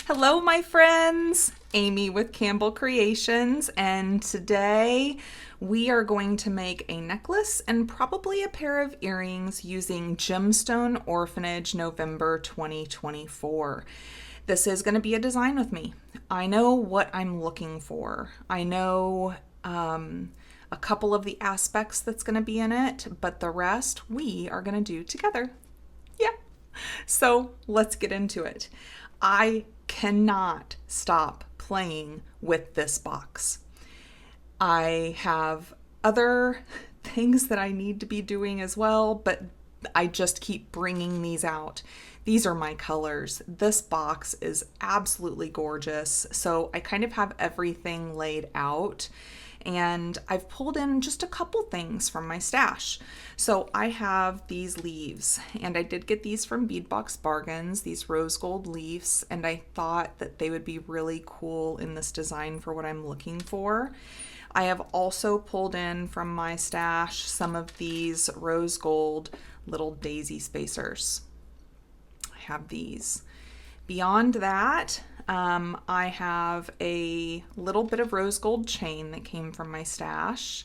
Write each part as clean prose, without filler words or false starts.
Hello, my friends. Amy with Campbell Creations, and today we are going to make a necklace and probably a pair of earrings using Gemstone Orphanage November 2024. This is going to be a design with me. I know what I'm looking for. I know a couple of the aspects that's going to be in it, but the rest we are going to do together. Yeah. So let's get into it. I cannot stop playing with this box. I have other things that I need to be doing as well, but I just keep bringing these out. These are my colors. This box is absolutely gorgeous. So I kind of have everything laid out. And I've pulled in just a couple things from my stash. So I have these leaves, and I did get these from Beadbox Bargains, these rose gold leaves, and I thought that they would be really cool in this design for what I'm looking for. I have also pulled in from my stash some of these rose gold little daisy spacers. I have these. Beyond that, I have a little bit of rose gold chain that came from my stash.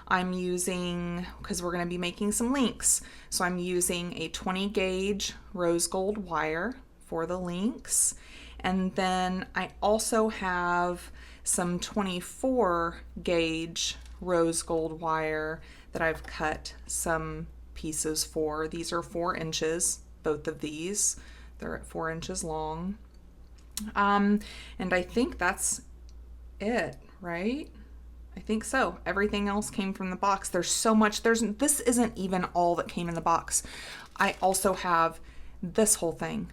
I'm using, because we're going to be making some links, so I'm using a 20 gauge rose gold wire for the links. And then I also have some 24 gauge rose gold wire that I've cut some pieces for. These are 4 inches, both of these. They're at 4 inches long. And I think that's it, right? I think so. Everything else came from the box. There's so much. This isn't even all that came in the box. I also have this whole thing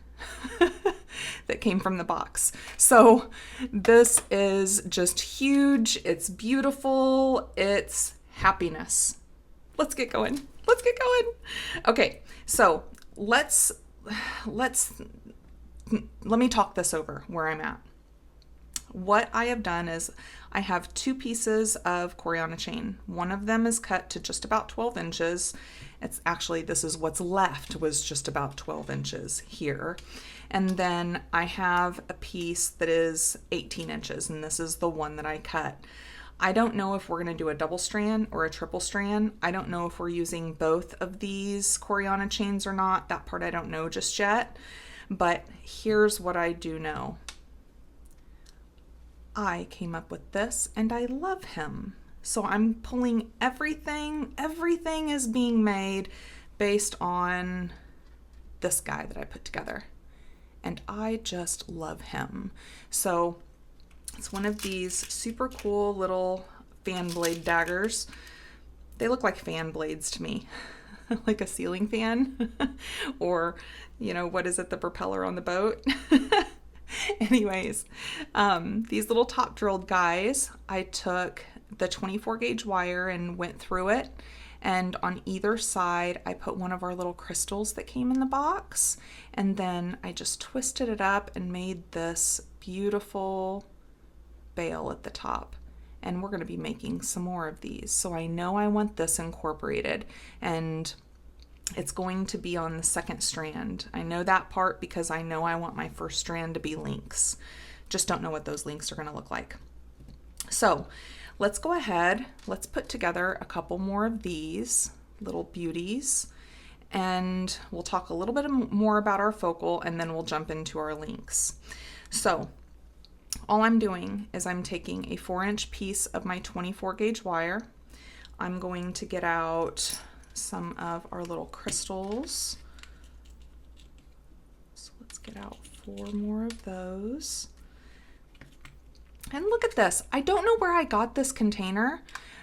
that came from the box. So this is just huge. It's beautiful. It's happiness. Let's get going. Let's get going. Okay, so let me talk this over where I'm at. What I have done is I have 2 pieces of Coriana chain. One of them is cut to just about 12 inches. It's actually, this is what's left, was just about 12 inches here. And then I have a piece that is 18 inches, and this is the one that I cut. I don't know if we're going to do a double strand or a triple strand. I don't know if we're using both of these Coriana chains or not. That part I don't know just yet. But here's what I do know. I came up with this and I love him. So I'm pulling everything. Everything is being made based on this guy that I put together. And I just love him. So it's one of these super cool little fan blade daggers. They look like fan blades to me. Like a ceiling fan or, what is it, the propeller on the boat? Anyways, these little top drilled guys, I took the 24 gauge wire and went through it. And on either side, I put one of our little crystals that came in the box. And then I just twisted it up and made this beautiful bail at the top. And we're going to be making some more of these. So I know I want this incorporated, and it's going to be on the second strand. I know that part because I know I want my first strand to be links. Just don't know what those links are going to look like. So let's go ahead. Let's put together a couple more of these little beauties, and we'll talk a little bit more about our focal, and then we'll jump into our links. So all I'm doing is I'm taking a 4-inch piece of my 24 gauge wire. I'm going to get out some of our little crystals. So let's get out 4 more of those. And look at this. I don't know where I got this container.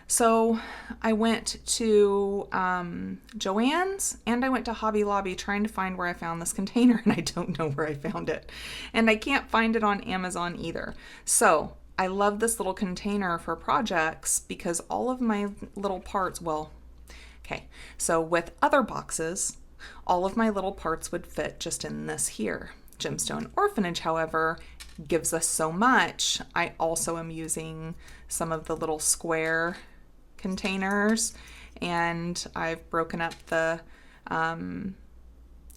So I went to Joann's and I went to Hobby Lobby trying to find where I found this container, and I don't know where I found it. And I can't find it on Amazon either. So I love this little container for projects because all of my little parts, so with other boxes, all of my little parts would fit just in this here. Gemstone Orphanage, however, gives us so much. I also am using some of the little square containers, and I've broken up the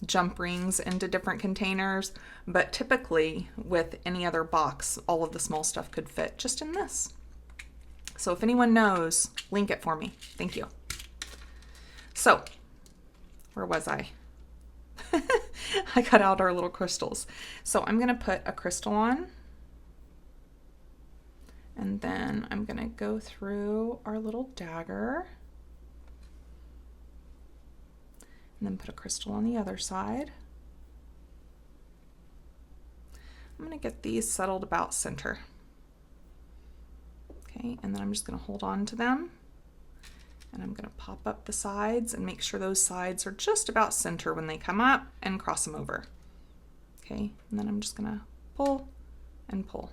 jump rings into different containers, but typically with any other box, all of the small stuff could fit just in this. So if anyone knows, link it for me. Thank you. So, where was I? I cut out our little crystals. So I'm going to put a crystal on, and then I'm going to go through our little dagger, and then put a crystal on the other side. I'm going to get these settled about center. Okay, and then I'm just going to hold on to them, and I'm going to pop up the sides and make sure those sides are just about center when they come up, and cross them over. Okay, and then I'm just going to pull and pull.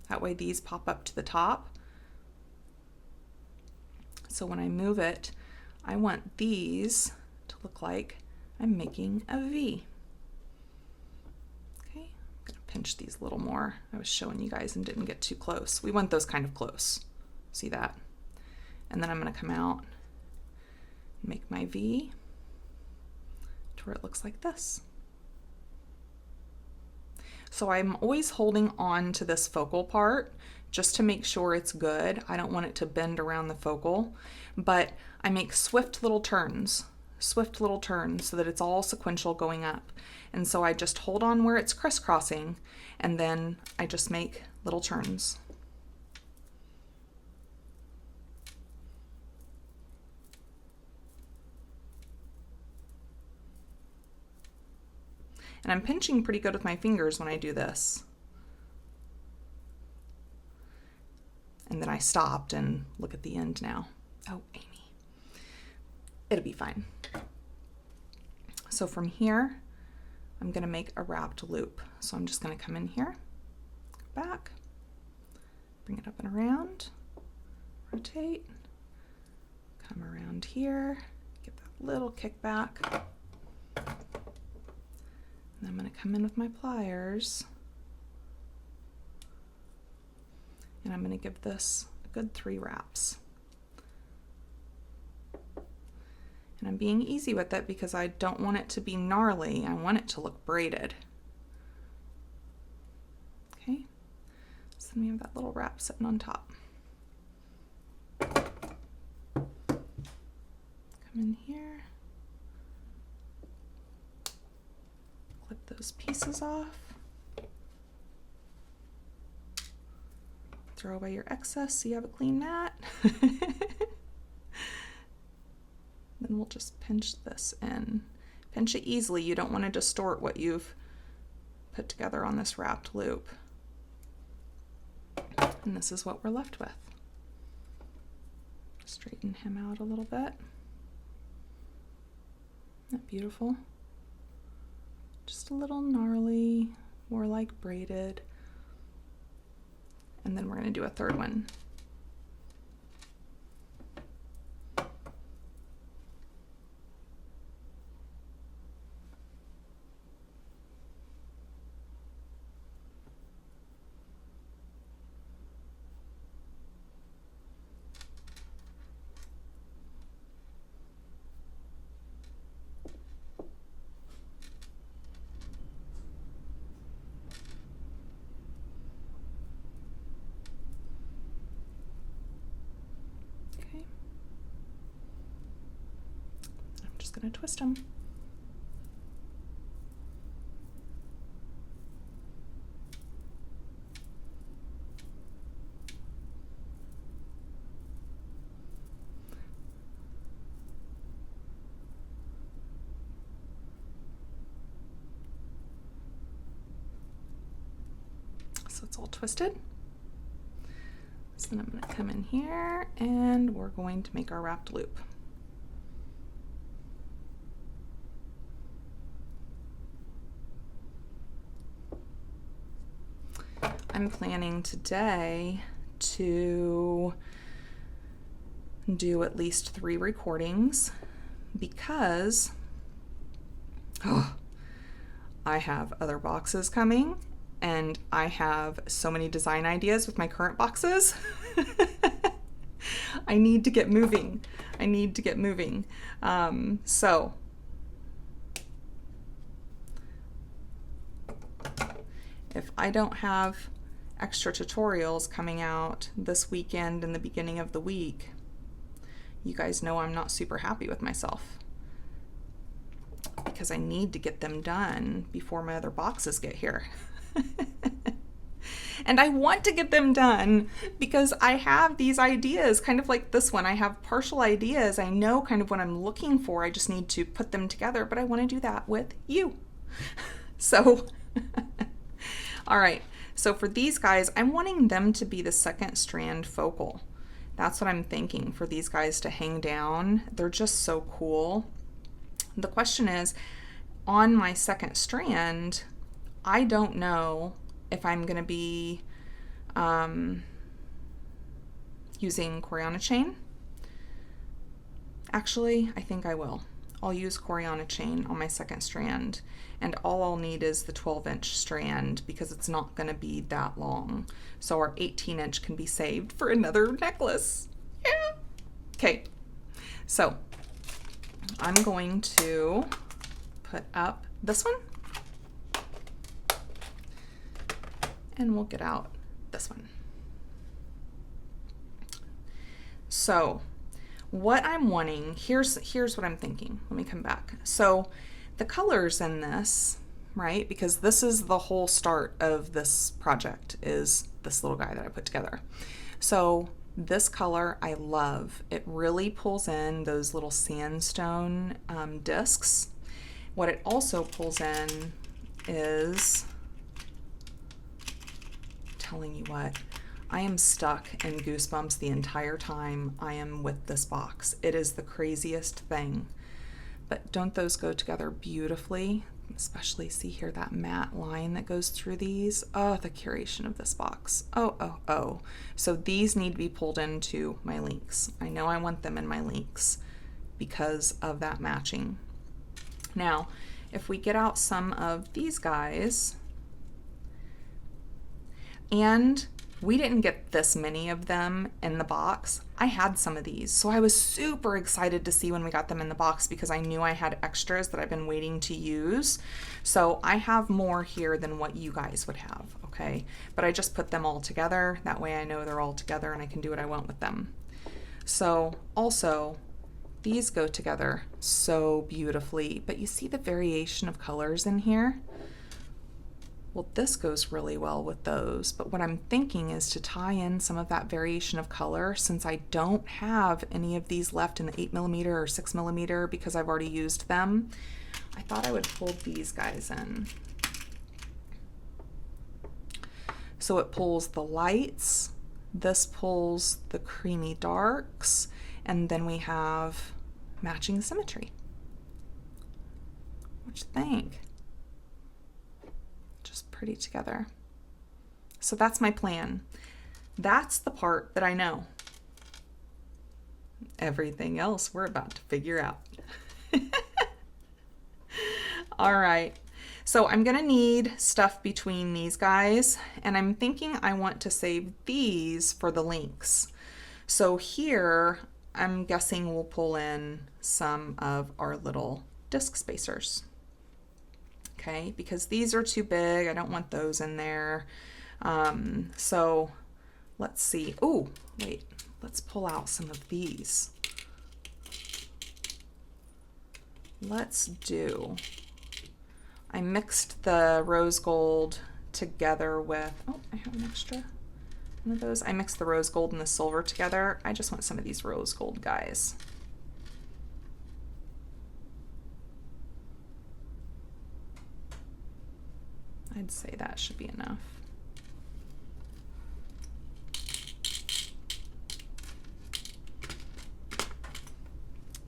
That way these pop up to the top. So when I move it, I want these to look like I'm making a V. Okay, I'm going to pinch these a little more. I was showing you guys and didn't get too close. We want those kind of close. See that? And then I'm going to come out and make my V to where it looks like this. So I'm always holding on to this focal part just to make sure it's good. I don't want it to bend around the focal, but I make swift little turns so that it's all sequential going up. And so I just hold on where it's crisscrossing, and then I just make little turns. And I'm pinching pretty good with my fingers when I do this. And then I stopped and look at the end now. Oh, Amy. It'll be fine. So from here, I'm going to make a wrapped loop. So I'm just going to come in here, go back, bring it up and around, rotate, come around here, get that little kickback. And I'm going to come in with my pliers, and I'm going to give this a good 3 wraps. And I'm being easy with it because I don't want it to be gnarly. I want it to look braided. Okay, so then we have that little wrap sitting on top. Come in here. Clip those pieces off. Throw away your excess so you have a clean mat. Then we'll just pinch this in. Pinch it easily. You don't want to distort what you've put together on this wrapped loop. And this is what we're left with. Straighten him out a little bit. Isn't that beautiful? Just a little gnarly, more like braided. And then we're going to do a third one. Going to twist them. So it's all twisted. So then I'm going to come in here and we're going to make our wrapped loop. I'm planning today to do at least 3 recordings because I have other boxes coming and I have so many design ideas with my current boxes. I need to get moving. So if I don't have extra tutorials coming out this weekend and the beginning of the week, you guys know I'm not super happy with myself, because I need to get them done before my other boxes get here. And I want to get them done because I have these ideas, kind of like this one. I have partial ideas. I know kind of what I'm looking for. I just need to put them together, but I want to do that with you. So, all right. So for these guys, I'm wanting them to be the second strand focal. That's what I'm thinking for these guys to hang down. They're just so cool. The question is, on my second strand, I don't know if I'm going to be using Coriana chain. Actually, I think I will. I'll use Coriana chain on my second strand, and all I'll need is the 12-inch strand because it's not going to be that long. So our 18-inch can be saved for another necklace. Yeah. Okay. So I'm going to put up this one, and we'll get out this one. So what I'm wanting, here's what I'm thinking. Let me come back. So the colors in this, right? Because this is the whole start of this project, is this little guy that I put together. So this color I love. It really pulls in those little sandstone discs. What it also pulls in is, telling you what, I am stuck in goosebumps the entire time I am with this box. It is the craziest thing. But don't those go together beautifully? Especially, see here, that matte line that goes through these. Oh, the curation of this box. Oh. So these need to be pulled into my links. I know I want them in my links because of that matching. Now, if we get out some of these guys, and we didn't get this many of them in the box. I had some of these, so I was super excited to see when we got them in the box because I knew I had extras that I've been waiting to use. So I have more here than what you guys would have, okay? But I just put them all together. That way I know they're all together and I can do what I want with them. So also, these go together so beautifully, but you see the variation of colors in here? Well, this goes really well with those, but what I'm thinking is to tie in some of that variation of color, since I don't have any of these left in the 8mm or 6mm because I've already used them. I thought I would pull these guys in. So it pulls the lights, this pulls the creamy darks, and then we have matching symmetry. What you think? Just pretty together. So that's my plan. That's the part that I know. Everything else we're about to figure out. All right. So I'm gonna need stuff between these guys, and I'm thinking I want to save these for the links. So here, I'm guessing we'll pull in some of our little disc spacers. Okay, because these are too big. I don't want those in there. So let's see. Oh, wait, let's pull out some of these. Let's do, I mixed the rose gold together with, oh, I have an extra one of those. I mixed the rose gold and the silver together. I just want some of these rose gold guys. I'd say that should be enough.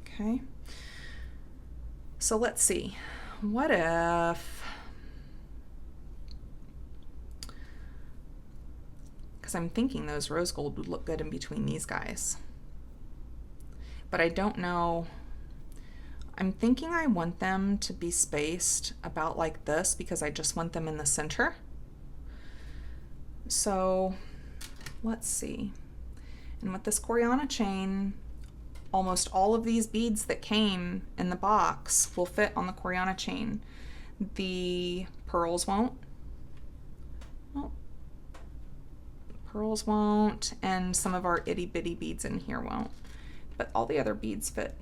Okay. So let's see. What if, because I'm thinking those rose gold would look good in between these guys. But I don't know. I'm thinking I want them to be spaced about like this because I just want them in the center. So let's see. And with this Coriana chain, almost all of these beads that came in the box will fit on the Coriana chain. The pearls won't. pearls won't, and some of our itty bitty beads in here won't. But all the other beads fit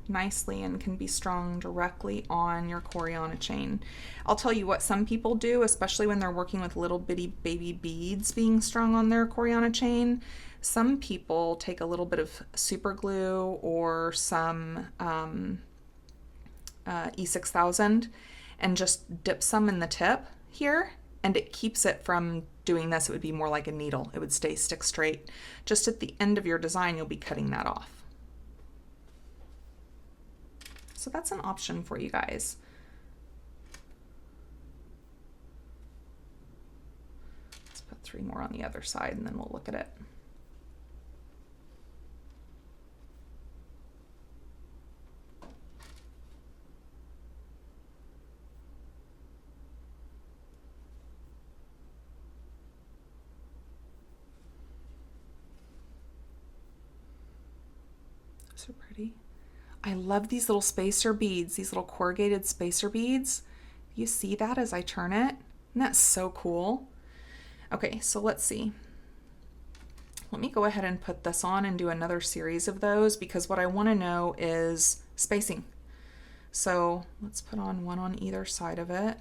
nicely and can be strung directly on your Coriana chain. I'll tell you what some people do, especially when they're working with little bitty baby beads being strung on their Coriana chain. Some people take a little bit of super glue or some E6000 and just dip some in the tip here, and it keeps it from doing this. It would be more like a needle. It would stay stick straight. Just at the end of your design, you'll be cutting that off. So that's an option for you guys. Let's put 3 more on the other side and then we'll look at it. So pretty. I love these little spacer beads, these little corrugated spacer beads. You see that as I turn it? And that's so cool. Okay, so let's see. Let me go ahead and put this on and do another series of those because what I want to know is spacing. So let's put on one on either side of it.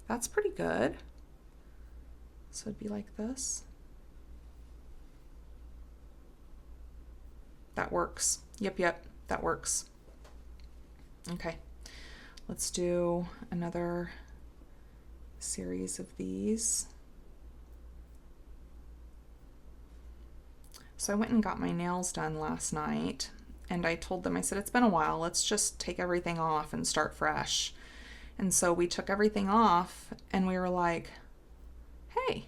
That's pretty good. So it'd be like this. That works. Yep, that works. Okay, let's do another series of these. So I went and got my nails done last night, and I told them, I said, it's been a while, let's just take everything off and start fresh. And so we took everything off and we were like, hey,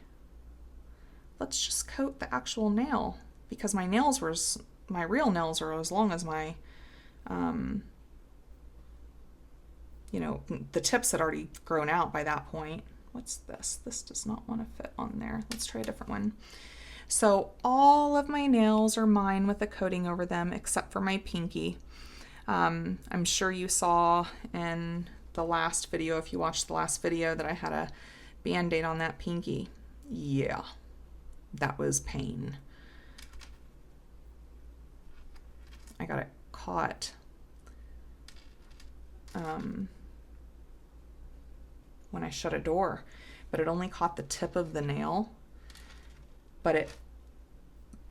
let's just coat the actual nail, because my nails were, my real nails are as long as my, you know, the tips had already grown out by that point. What's this? This does not want to fit on there. Let's try a different one. So all of my nails are mine with a coating over them except for my pinky. I'm sure you saw in the last video, if you watched the last video, that I had a Band-Aid on that pinky. Yeah, that was pain. I got it caught when I shut a door, but it only caught the tip of the nail, but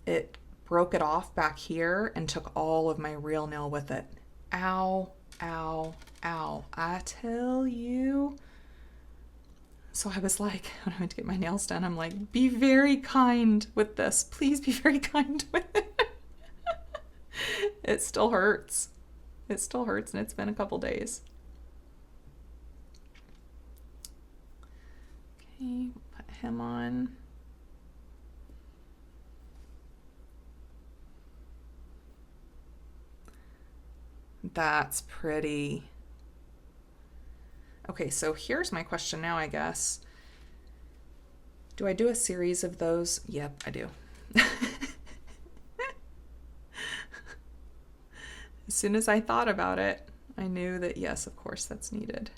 it broke it off back here and took all of my real nail with it. Ow, ow, ow, I tell you. So I was like, when I went to get my nails done, I'm like, be very kind with this. Please be very kind with it. It still hurts. It still hurts, and it's been a couple days. Okay, put him on. That's pretty. Okay, so here's my question now, I guess. Do I do a series of those? Yep, I do. As soon as I thought about it, I knew that yes, of course, that's needed.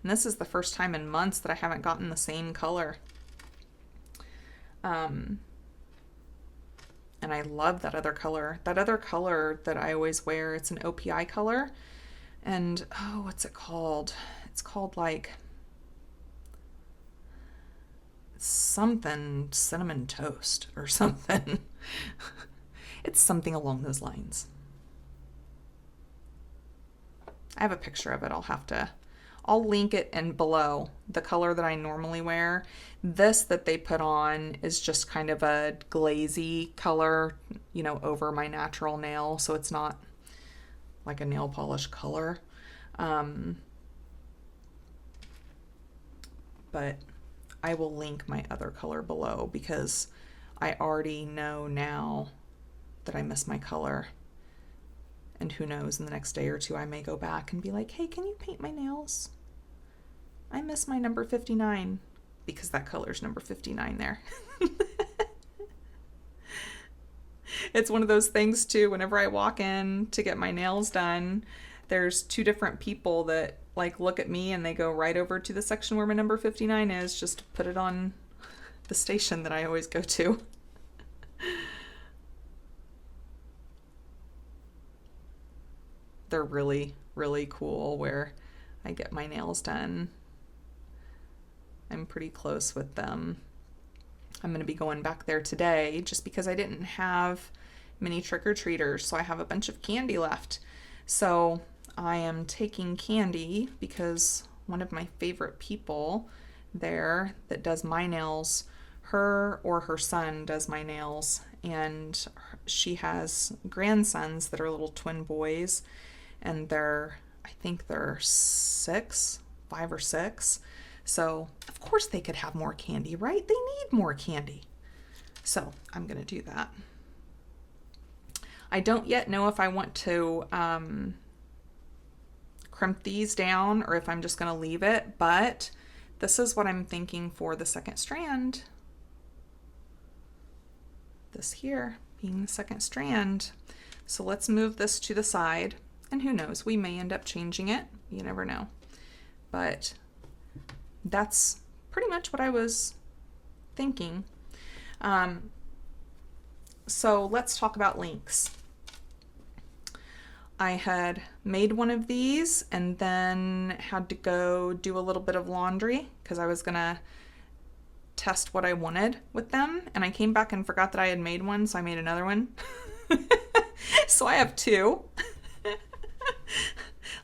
And this is the first time in months that I haven't gotten the same color. And I love that other color. That other color that I always wear, it's an OPI color. And, oh, what's it called? It's called like something cinnamon toast or something. It's something along those lines. I have a picture of it. I'll link it in below, the color that I normally wear. This that they put on is just kind of a glazy color, you know, over my natural nail. So it's not like a nail polish color. But I will link my other color below because I already know now that I miss my color. And who knows, in the next day or two, I may go back and be like, hey, can you paint my nails? I miss my number 59, because that color's number 59 there. It's one of those things too, whenever I walk in to get my nails done, there's two different people that like look at me and they go right over to the section where my number 59 is just to put it on the station that I always go to. They're really, really cool where I get my nails done. I'm pretty close with them. I'm going to be going back there today just because I didn't have many trick-or-treaters, so I have a bunch of candy left. So I am taking candy because one of my favorite people there that does my nails, her or her son does my nails, and she has grandsons that are little twin boys, and I think they're 5 or 6. So of course they could have more candy, right? They need more candy. So I'm going to do that. I don't yet know if I want to crimp these down or if I'm just going to leave it, but this is what I'm thinking for the second strand. This here being the second strand. So let's move this to the side, and who knows, we may end up changing it. You never know. But that's pretty much what I was thinking. So let's talk about links. I had made one of these and then had to go do a little bit of laundry because I was gonna test what I wanted with them, and I came back and forgot that I had made one, so I made another one. So I have 2.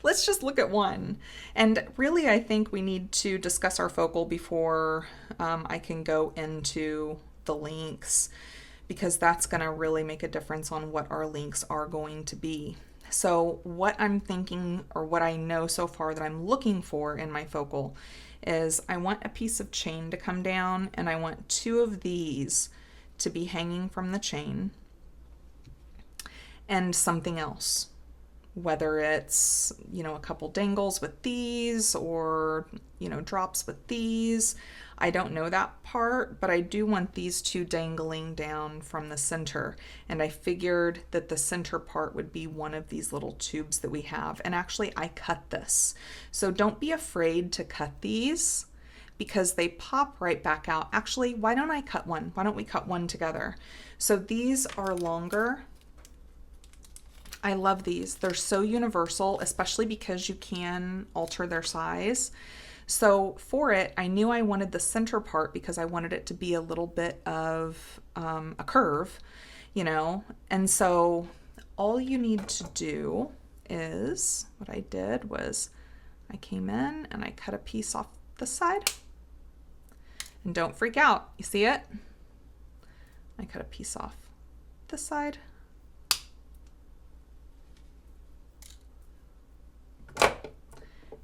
Let's just look at one. And really, I think we need to discuss our focal before I can go into the links, because that's going to really make a difference on what our links are going to be. So what I'm thinking, or what I know so far that I'm looking for in my focal, is I want a piece of chain to come down, and I want 2 of these to be hanging from the chain, and something else. Whether it's, a couple dangles with these, or, drops with these. I don't know that part, but I do want these 2 dangling down from the center. And I figured that the center part would be one of these little tubes that we have. And actually, I cut this. So don't be afraid to cut these, because they pop right back out. Actually, why don't I cut one? Why don't we cut one together? So these are longer. I love these. They're so universal, especially because you can alter their size. So for it, I knew I wanted the center part because I wanted it to be a little bit of a curve, And so all you need to do is, what I did was I came in and I cut a piece off the side. And don't freak out. You see it? I cut a piece off this side.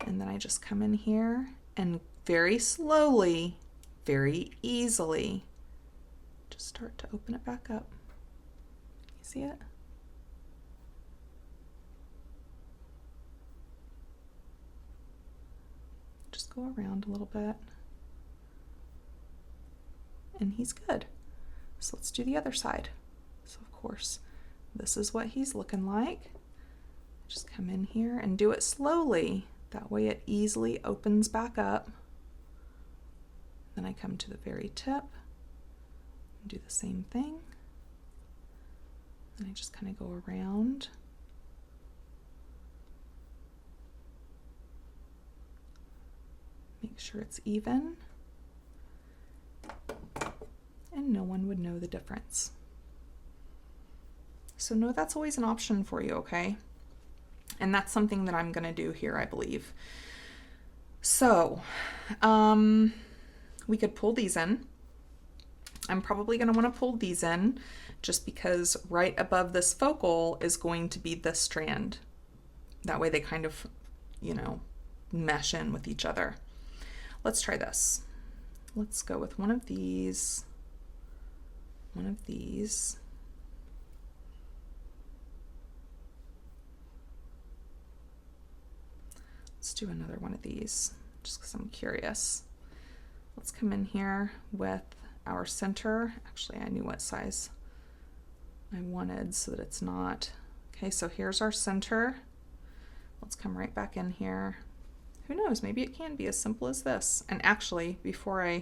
And then I just come in here and very slowly, very easily, just start to open it back up. You see it? Just go around a little bit. And he's good. So let's do the other side. So of course, this is what he's looking like. Just come in here and do it slowly. That way it easily opens back up. Then I come to the very tip and do the same thing. And I just kind of go around. Make sure it's even. And no one would know the difference. So no, that's always an option for you, okay? And that's something that I'm going to do here, I believe. So, we could pull these in. I'm probably going to want to pull these in just because right above this focal is going to be this strand. That way they kind of, mesh in with each other. Let's try this. Let's go with one of these. Let's do another one of these, just because I'm curious. Let's come in here with our center. Actually, I knew what size I wanted so that it's not. Okay, so here's our center. Let's come right back in here. Who knows, maybe it can be as simple as this. And actually, before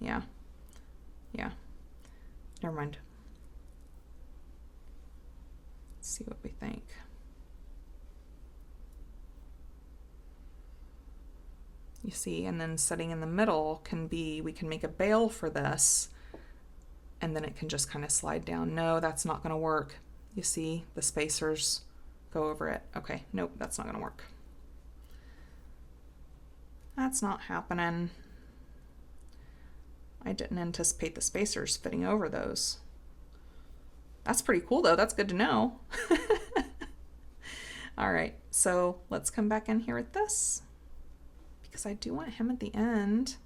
yeah, never mind. Let's see what we think. You see, and then setting in the middle can be, we can make a bail for this, and then it can just kind of slide down. No, that's not going to work. You see, the spacers go over it. Okay, nope, that's not going to work. That's not happening. I didn't anticipate the spacers fitting over those. That's pretty cool though, that's good to know. All right, so let's come back in here with this, because I do want him at the end.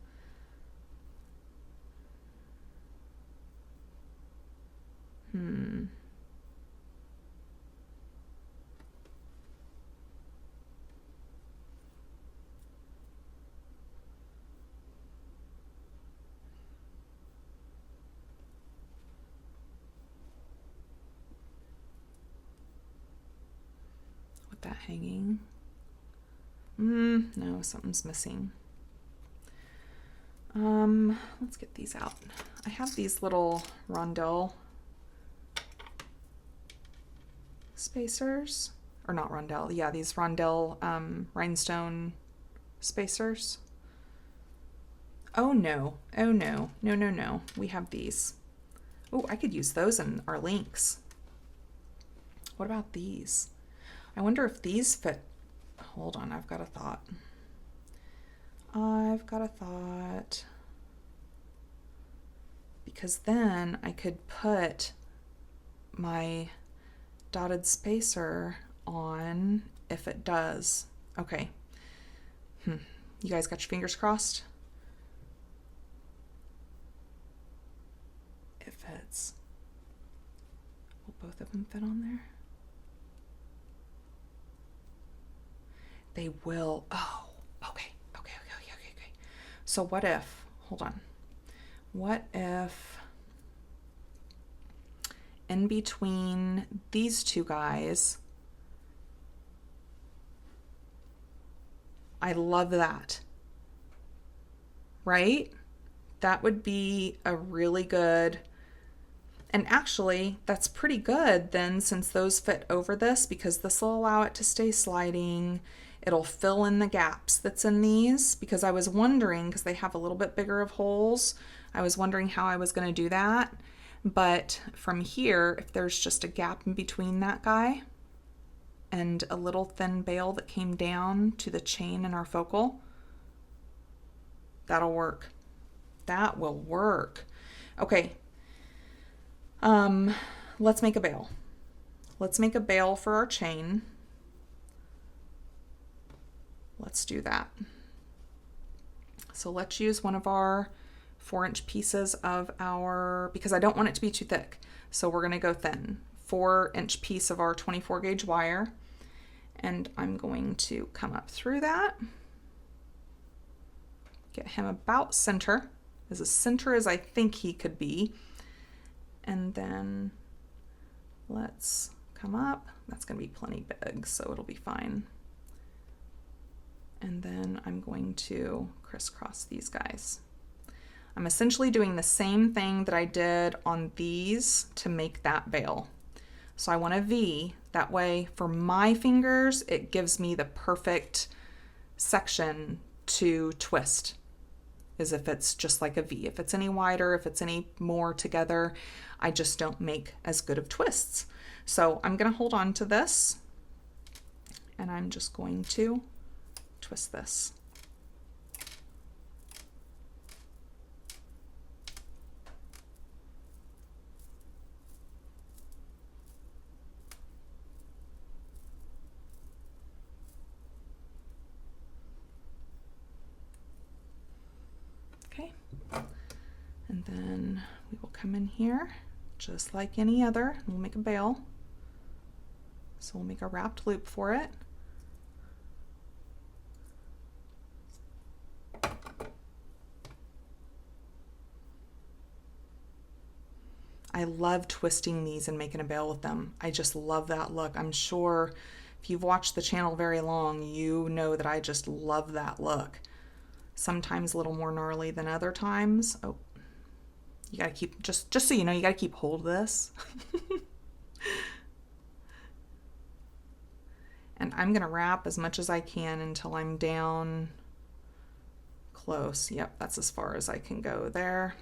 With that hanging. No, something's missing. Let's get these out. I have these little rondelle spacers, or not rondelle, yeah, these rondelle rhinestone spacers. Oh no, oh no, no, no, no, we have these. Oh, I could use those in our links. What about these? I wonder if these fit. Hold on, I've got a thought. Because then I could put my dotted spacer on if it does. Okay. You guys got your fingers crossed? It fits. Will both of them fit on there? They will. Oh, okay. So what if, hold on. What if in between these two guys, I love that, right? That would be a really good, and actually that's pretty good then, since those fit over this, because this will allow it to stay sliding. It'll fill in the gaps that's in these, because I was wondering, because they have a little bit bigger of holes, I was wondering how I was going to do that. But from here, if there's just a gap in between that guy and a little thin bail that came down to the chain in our focal, that'll work. That will work. Okay. Let's make a bail. Let's make a bail for our chain. Let's do that. So let's use one of our 4-inch pieces of our, because I don't want it to be too thick, so we're going to go thin. 4-inch piece of our 24 gauge wire, and I'm going to come up through that, get him about center, as center as I think he could be, and then let's come up. That's going to be plenty big, so it'll be fine. And then I'm going to crisscross these guys. I'm essentially doing the same thing that I did on these to make that bail. So I want a V, that way for my fingers, it gives me the perfect section to twist, as if it's just like a V. If it's any wider, if it's any more together, I just don't make as good of twists. So I'm gonna hold on to this, and I'm just going to twist this. Okay, and then we will come in here just like any other, and we'll make a bail. So we'll make a wrapped loop for it. I love twisting these and making a veil with them. I just love that look. I'm sure if you've watched the channel very long, you know that I just love that look. Sometimes a little more gnarly than other times. Oh, you gotta keep, just so you know, you gotta keep hold of this. And I'm gonna wrap as much as I can until I'm down close. Yep, that's as far as I can go there.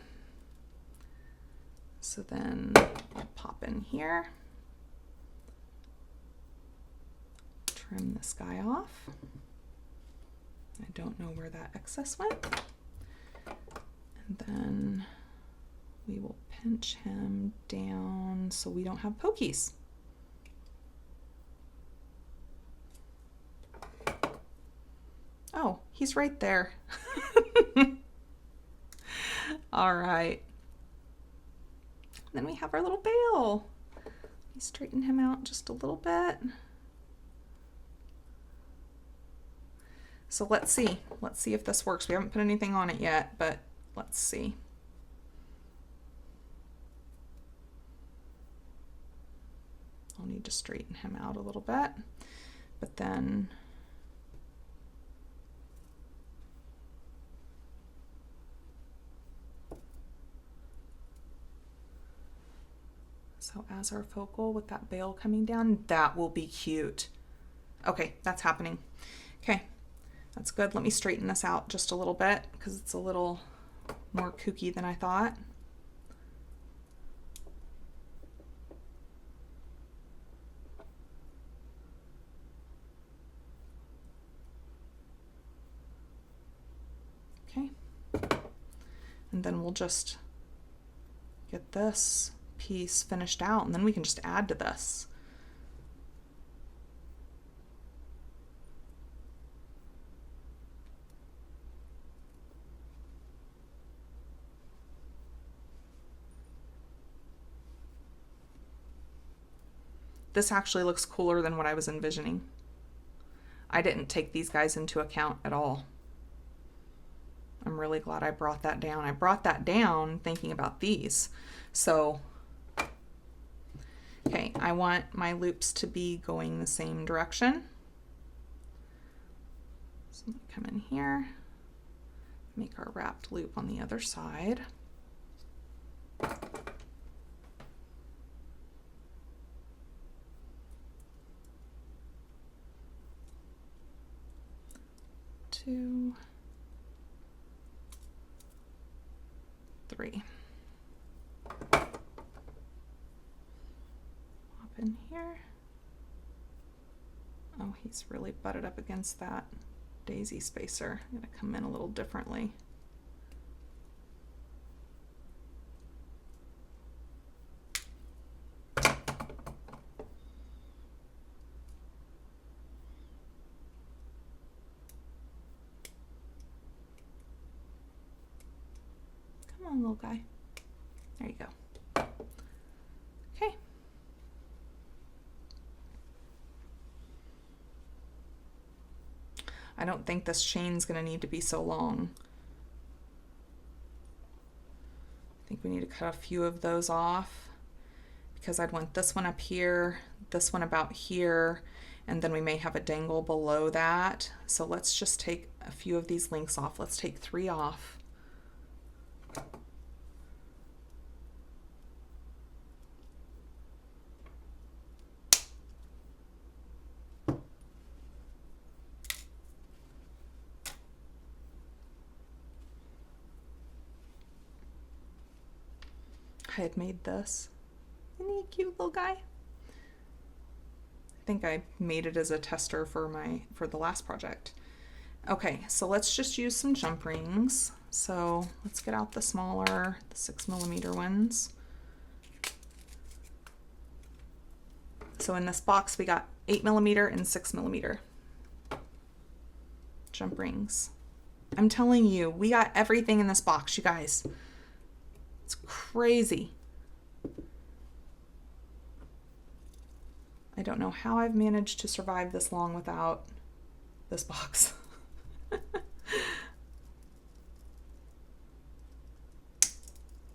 So then I'll pop in here, trim this guy off. I don't know where that excess went. And then we will pinch him down so we don't have pokies. Oh, he's right there. All right. Then we have our little veil. Let me straighten him out just a little bit. So let's see. Let's see if this works. We haven't put anything on it yet, but let's see. I'll need to straighten him out a little bit, but then so as our focal with that veil coming down, that will be cute. Okay, that's happening. Okay, that's good. Let me straighten this out just a little bit because it's a little more kooky than I thought. Okay, and then we'll just get this piece finished out, and then we can just add to this. This actually looks cooler than what I was envisioning. I didn't take these guys into account at all. I'm really glad I brought that down. I brought that down thinking about these. So, okay, I want my loops to be going the same direction. So I'm gonna come in here, make our wrapped loop on the other side. Two, three. Pop in here. Oh, he's really butted up against that daisy spacer. I'm gonna come in a little differently. Come on, little guy. There you go. Okay. I don't think this chain's going to need to be so long. I think we need to cut a few of those off because I'd want this one up here, this one about here, and then we may have a dangle below that. So let's just take a few of these links off. Let's take 3 off. I had made this. Isn't he a cute little guy? I think I made it as a tester for the last project. Okay, so let's just use some jump rings. So let's get out the smaller, the 6mm ones. So in this box we got 8mm and 6mm jump rings. I'm telling you, we got everything in this box, you guys. It's crazy. I don't know how I've managed to survive this long without this box.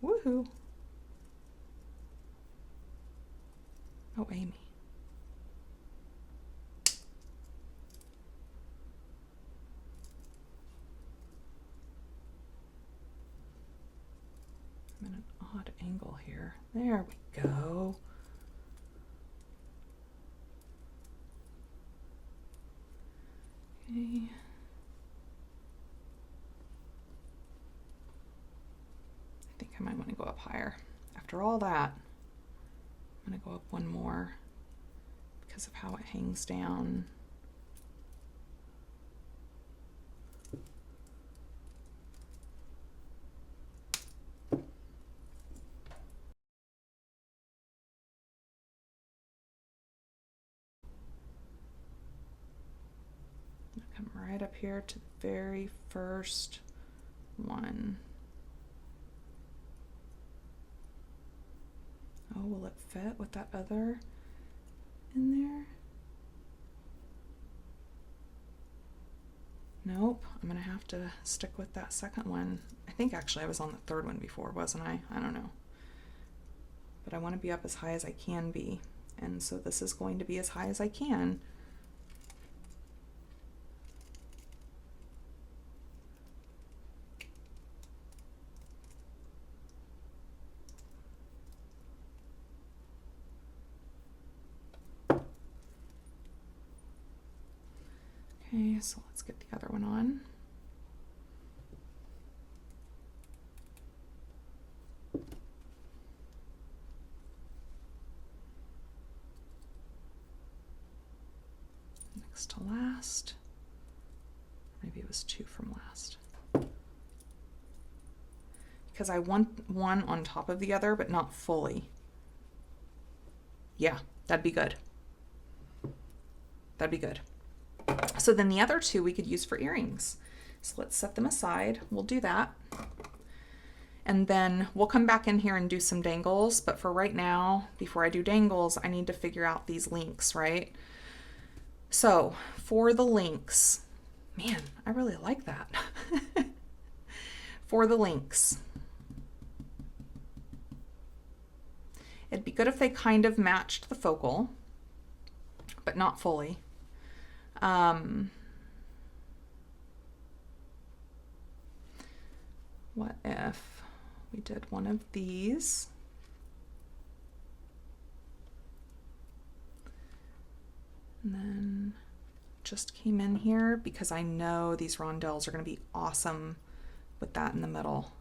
Woohoo. Amy. I'm at an odd angle here. There we go. Okay. I think I might want to go up higher. After all that, I'm going to go up one more because of how it hangs down. Come right up here to the very first one. Oh, will it fit with that other in there? Nope, I'm gonna have to stick with that second one. I think actually I was on the third one before, wasn't I? I don't know. But I want to be up as high as I can be. And so this is going to be as high as I can. Okay, so let's get the other one on. Next to last. Maybe it was 2 from last. Because I want one on top of the other, but not fully. Yeah, that'd be good. That'd be good. So then the other 2 we could use for earrings. So let's set them aside. We'll do that. And then we'll come back in here and do some dangles. But for right now, before I do dangles, I need to figure out these links, right? So for the links, man, I really like that. For the links, it'd be good if they kind of matched the focal, but not fully. What if we did one of these? And then just came in here because I know these rondelles are going to be awesome with that in the middle.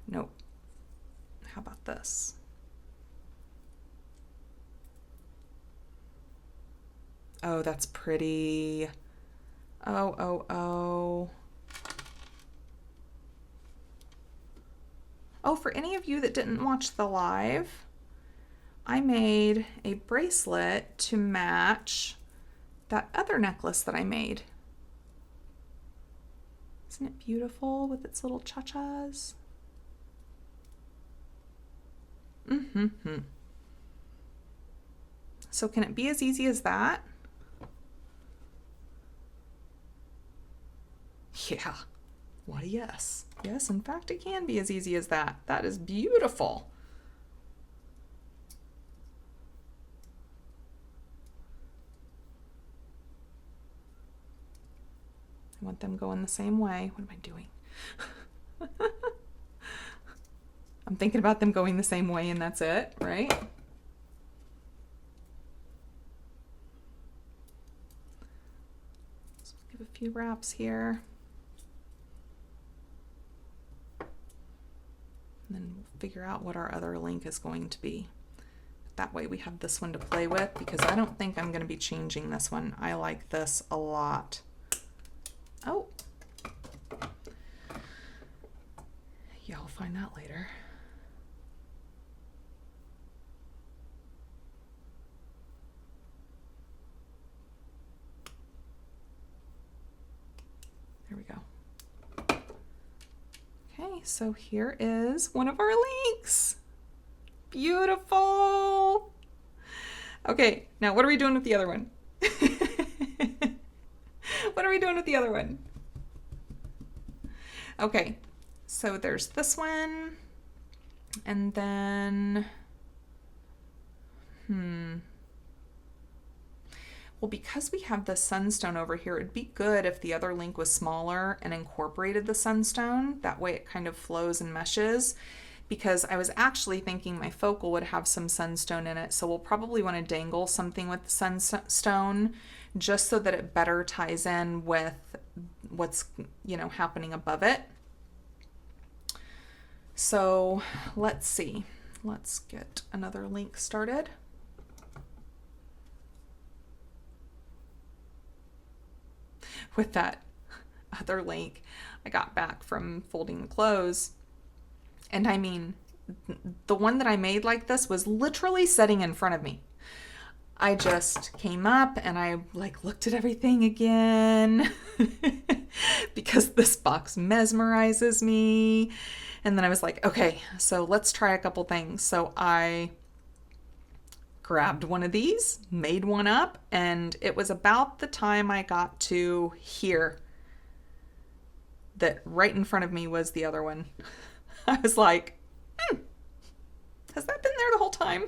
Nope. How about this? Oh, that's pretty. Oh, oh, oh. Oh, for any of you that didn't watch the live, I made a bracelet to match that other necklace that I made. Isn't it beautiful with its little cha-chas? Mm-hmm. So can it be as easy as that? Yeah. What a yes. Yes, in fact, it can be as easy as that. That is beautiful. I want them going the same way. What am I doing? I'm thinking about them going the same way and that's it, right? So give a few wraps here. And then we'll figure out what our other link is going to be. That way we have this one to play with because I don't think I'm going to be changing this one. I like this a lot. Oh. Yeah, I'll find that later. There we go. Okay, so here is one of our links. Beautiful. Okay, now what are we doing with the other one? What are we doing with the other one? Okay, so there's this one, and then, Well, because we have the sunstone over here, it'd be good if the other link was smaller and incorporated the sunstone. That way it kind of flows and meshes. Because I was actually thinking my focal would have some sunstone in it, so we'll probably want to dangle something with the sunstone just so that it better ties in with what's, happening above it. So let's see. Let's get another link started. With that other link, I got back from folding the clothes. And I mean, the one that I made like this was literally sitting in front of me. I just came up and I looked at everything again because this box mesmerizes me. And then I was like, okay, so let's try a couple things. So I grabbed one of these, made one up, and it was about the time I got to here that right in front of me was the other one. I was like, has that been there the whole time?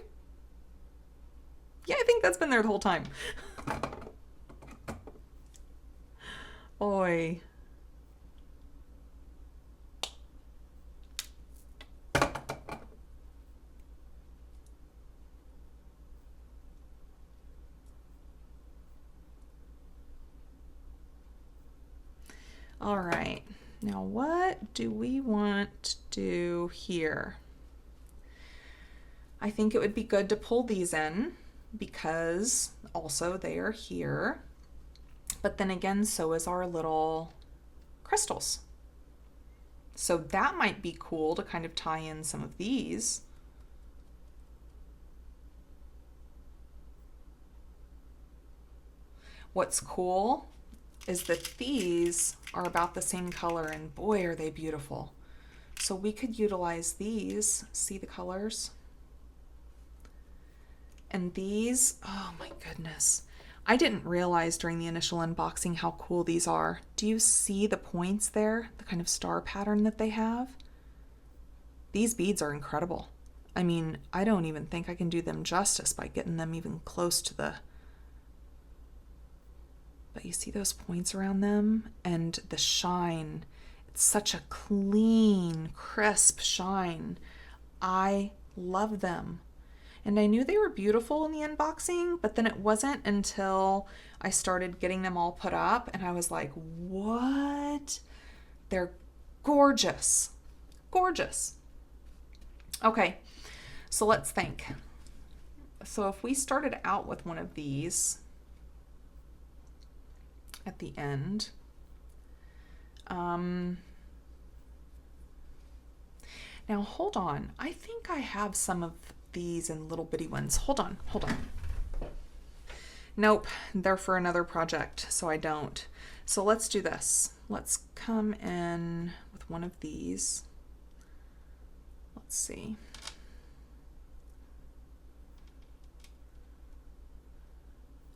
Yeah, I think that's been there the whole time. Oi. All right. Now, what do we want to do here? I think it would be good to pull these in because also they are here. But then again, so is our little crystals. So that might be cool to kind of tie in some of these. What's cool is that these are about the same color, and boy, are they beautiful. So we could utilize these. See the colors? And these, oh my goodness. I didn't realize during the initial unboxing how cool these are. Do you see the points there? The kind of star pattern that they have? These beads are incredible. I mean, I don't even think I can do them justice by getting them even close to the... But you see those points around them? And the shine. It's such a clean, crisp shine. I love them. And I knew they were beautiful in the unboxing, but then it wasn't until I started getting them all put up and I was like, what? They're gorgeous. Gorgeous. Okay, so let's think. So if we started out with one of these at the end, now hold on. I think I have some of these in little bitty ones. Hold on. Nope, they're for another project, so I don't. So let's do this. Let's come in with one of these. Let's see.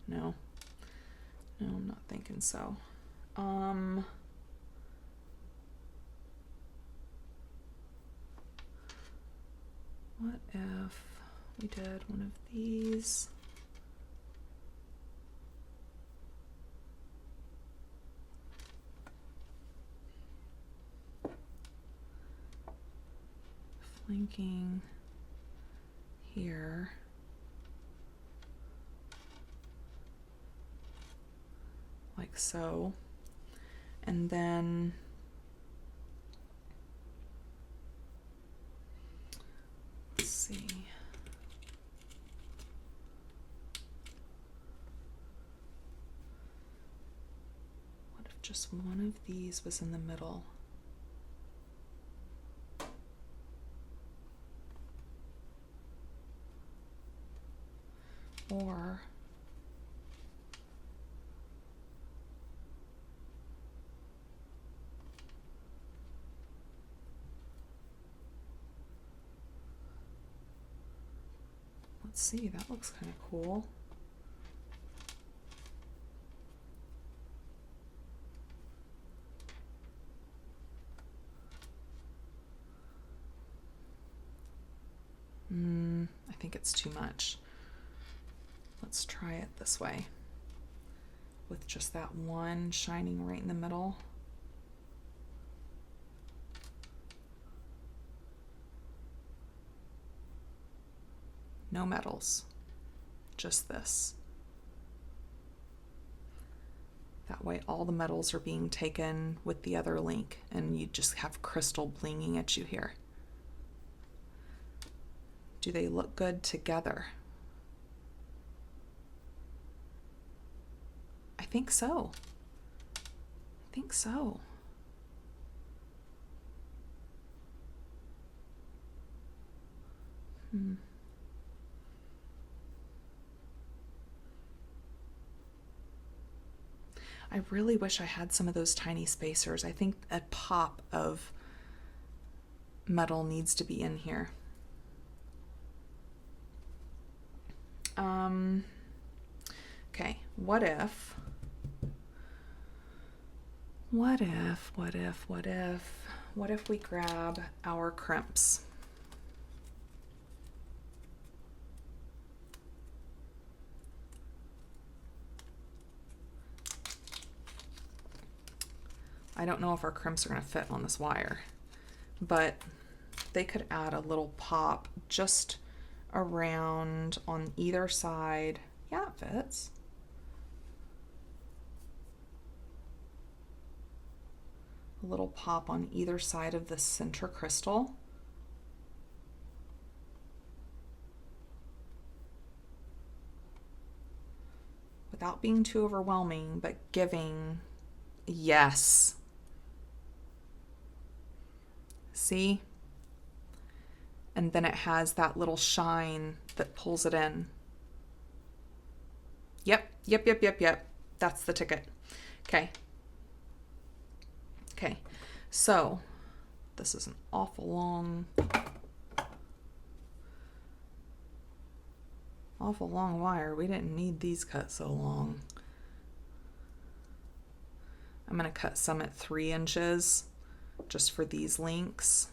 No, I'm not thinking so. What if we did one of these? Flanking here. Like so. And then let's see. What if just one of these was in the middle? Or let's see, that looks kind of cool. I think it's too much. Let's try it this way with just that one shining right in the middle. No metals, just this. That way all the metals are being taken with the other link and you just have crystal blinging at you here. Do they look good together? I think so. I think so. I really wish I had some of those tiny spacers. I think a pop of metal needs to be in here. Okay, what if we grab our crimps? I don't know if our crimps are going to fit on this wire, but they could add a little pop just around on either side. Yeah, it fits. A little pop on either side of the center crystal. Without being too overwhelming, but giving, yes. See? And then it has that little shine that pulls it in. Yep. That's the ticket. Okay. Okay. So this is an awful long wire. We didn't need these cut so long. I'm going to cut some at 3 inches just for these links.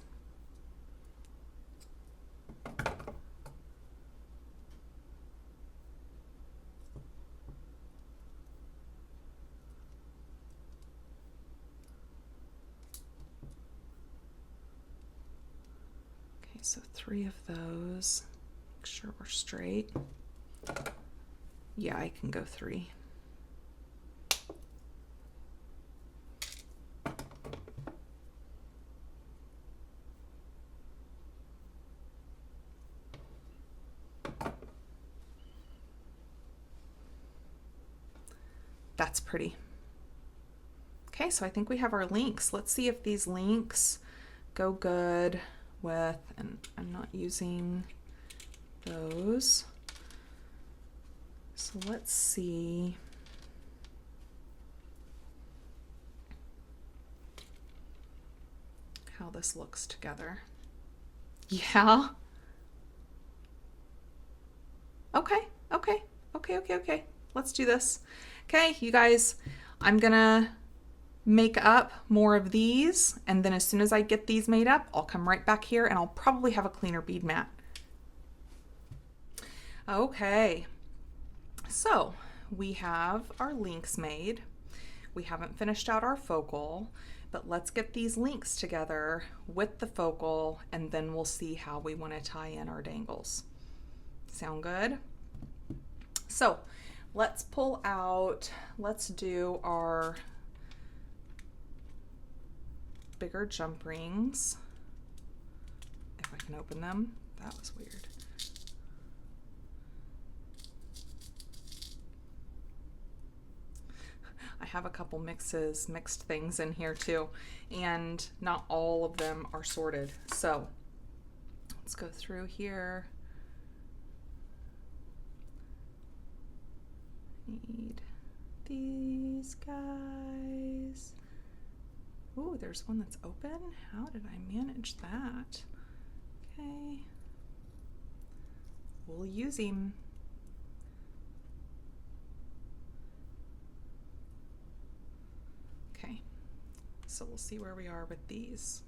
Okay, so 3 of those. Make sure we're straight. Yeah, I can go 3. That's pretty. Okay, so I think we have our links. Let's see if these links go good with, and I'm not using those. So let's see. How this looks together. Yeah. Okay. Let's do this. Okay, you guys, I'm gonna make up more of these, and then as soon as I get these made up, I'll come right back here and I'll probably have a cleaner bead mat. Okay, so we have our links made. We haven't finished out our focal, but let's get these links together with the focal, and then we'll see how we want to tie in our dangles. Sound good? So let's pull out, let's do our bigger jump rings. If I can open them. That was weird. I have a couple mixed things in here too, and not all of them are sorted. So let's go through here. Need these guys. Ooh, there's one that's open. How did I manage that? Okay. We'll use him. Okay. So we'll see where we are with these.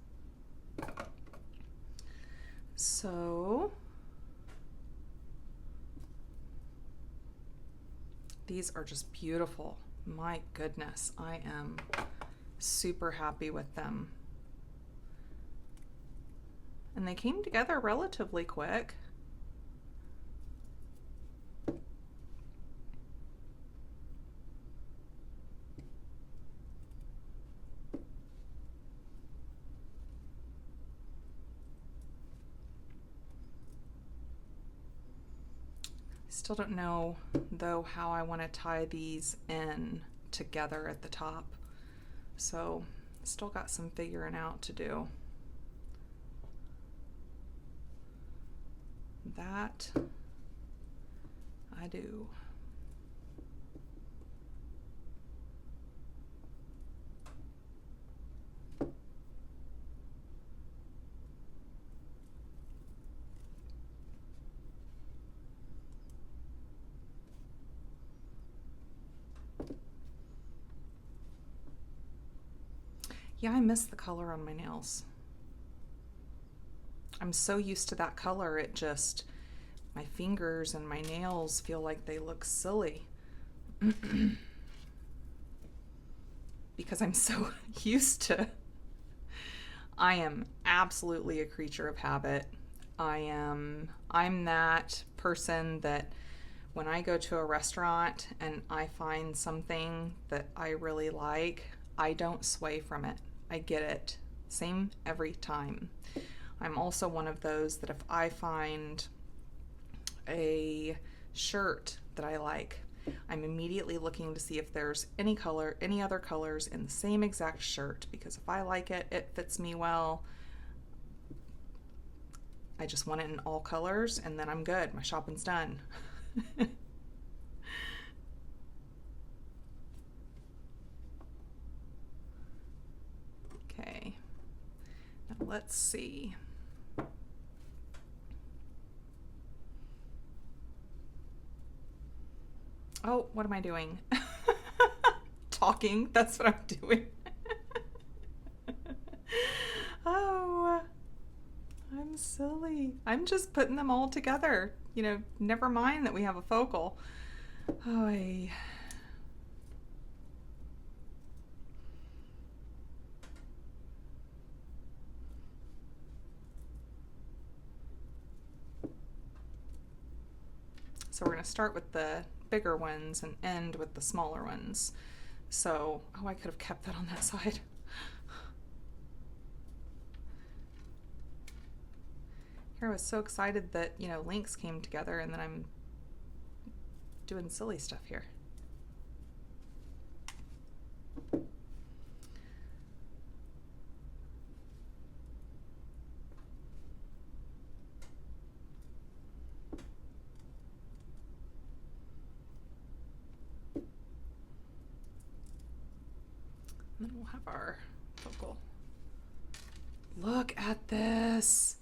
So These are just beautiful. My goodness, I am super happy with them. And they came together relatively quick. Still don't know though how I want to tie these in together at the top, so still got some figuring out to do. That I do. Yeah, I miss the color on my nails. I'm so used to that color, it just, my fingers and my nails feel like they look silly. Because I'm so used to, I am absolutely a creature of habit. I'm that person that when I go to a restaurant and I find something that I really like, I don't sway from it. I get it. Same every time. I'm also one of those that if I find a shirt that I like, I'm immediately looking to see if there's any other colors in the same exact shirt, because if I like it, it fits me well. I just want it in all colors and then I'm good. My shopping's done. Okay, now let's see. Oh, what am I doing? Talking, that's what I'm doing. Oh, I'm silly. I'm just putting them all together. You know, never mind that we have a focal. Oh, so we're going to start with the bigger ones and end with the smaller ones. So, oh, I could have kept that on that side. Here I was so excited that, you know, links came together and then I'm doing silly stuff here. And then we'll have our focal. Look at this.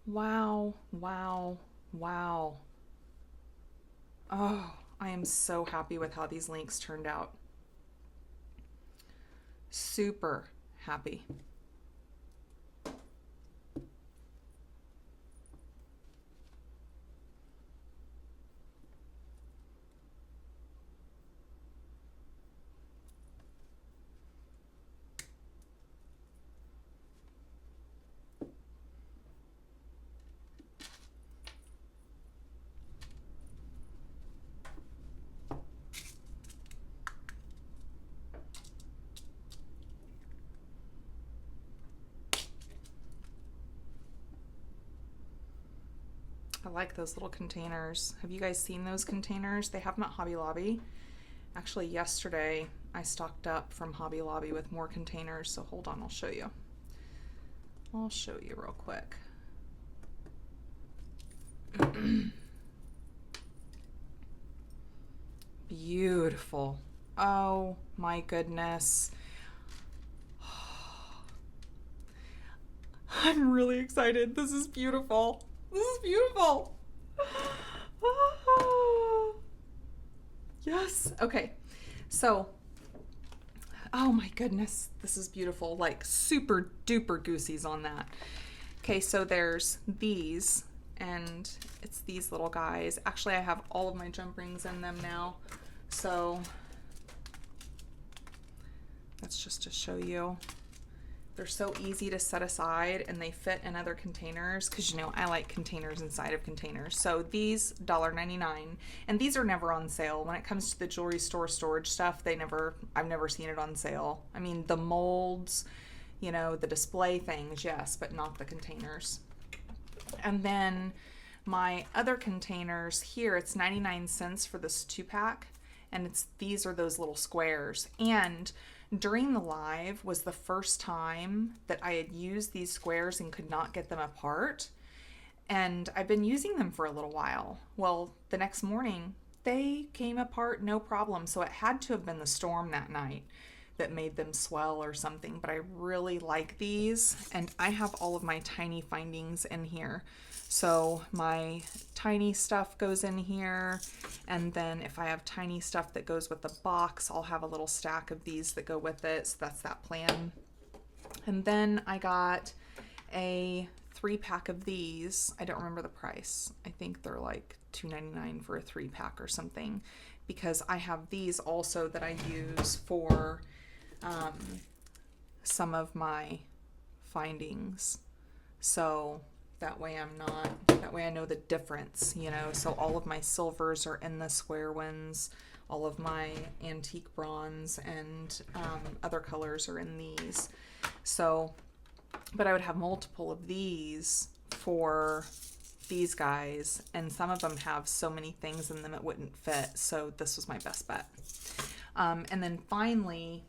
Wow, wow, wow. Oh, I am so happy with how these links turned out. Super happy. I like those little containers. Have you guys seen those containers? They have them at Hobby Lobby. Actually, yesterday I stocked up from Hobby Lobby with more containers, so hold on, I'll show you. I'll show you real quick. Beautiful. Oh my goodness. I'm really excited. This is beautiful. This is beautiful. Yes. Okay. So, oh my goodness, this is beautiful. Like super duper goosies on that. Okay, so there's these and it's these little guys. Actually, I have all of my jump rings in them now, so that's just to show you. They're so easy to set aside, and they fit in other containers because, you know, I like containers inside of containers. So these $1.99, and these are never on sale. When it comes to the jewelry store storage stuff, I've never seen it on sale. I mean, the molds, you know, the display things, yes, but not the containers. And then my other containers here, it's 99 cents for this 2-pack, and these are those little squares. And during the live was the first time that I had used these squares and could not get them apart. And I've been using them for a little while. Well, the next morning they came apart no problem. So it had to have been the storm that night that made them swell or something. But I really like these, and I have all of my tiny findings in here. So my tiny stuff goes in here, and then if I have tiny stuff that goes with the box, I'll have a little stack of these that go with it. So that's that plan. And then I got a 3-pack of these. I don't remember the price. I think they're like $2.99 for a 3-pack or something, because I have these also that I use for some of my findings. So that way I know the difference, you know. So all of my silvers are in the square ones, all of my antique bronze and other colors are in these. So, but I would have multiple of these for these guys, and some of them have so many things in them it wouldn't fit, so this was my best bet. And then finally,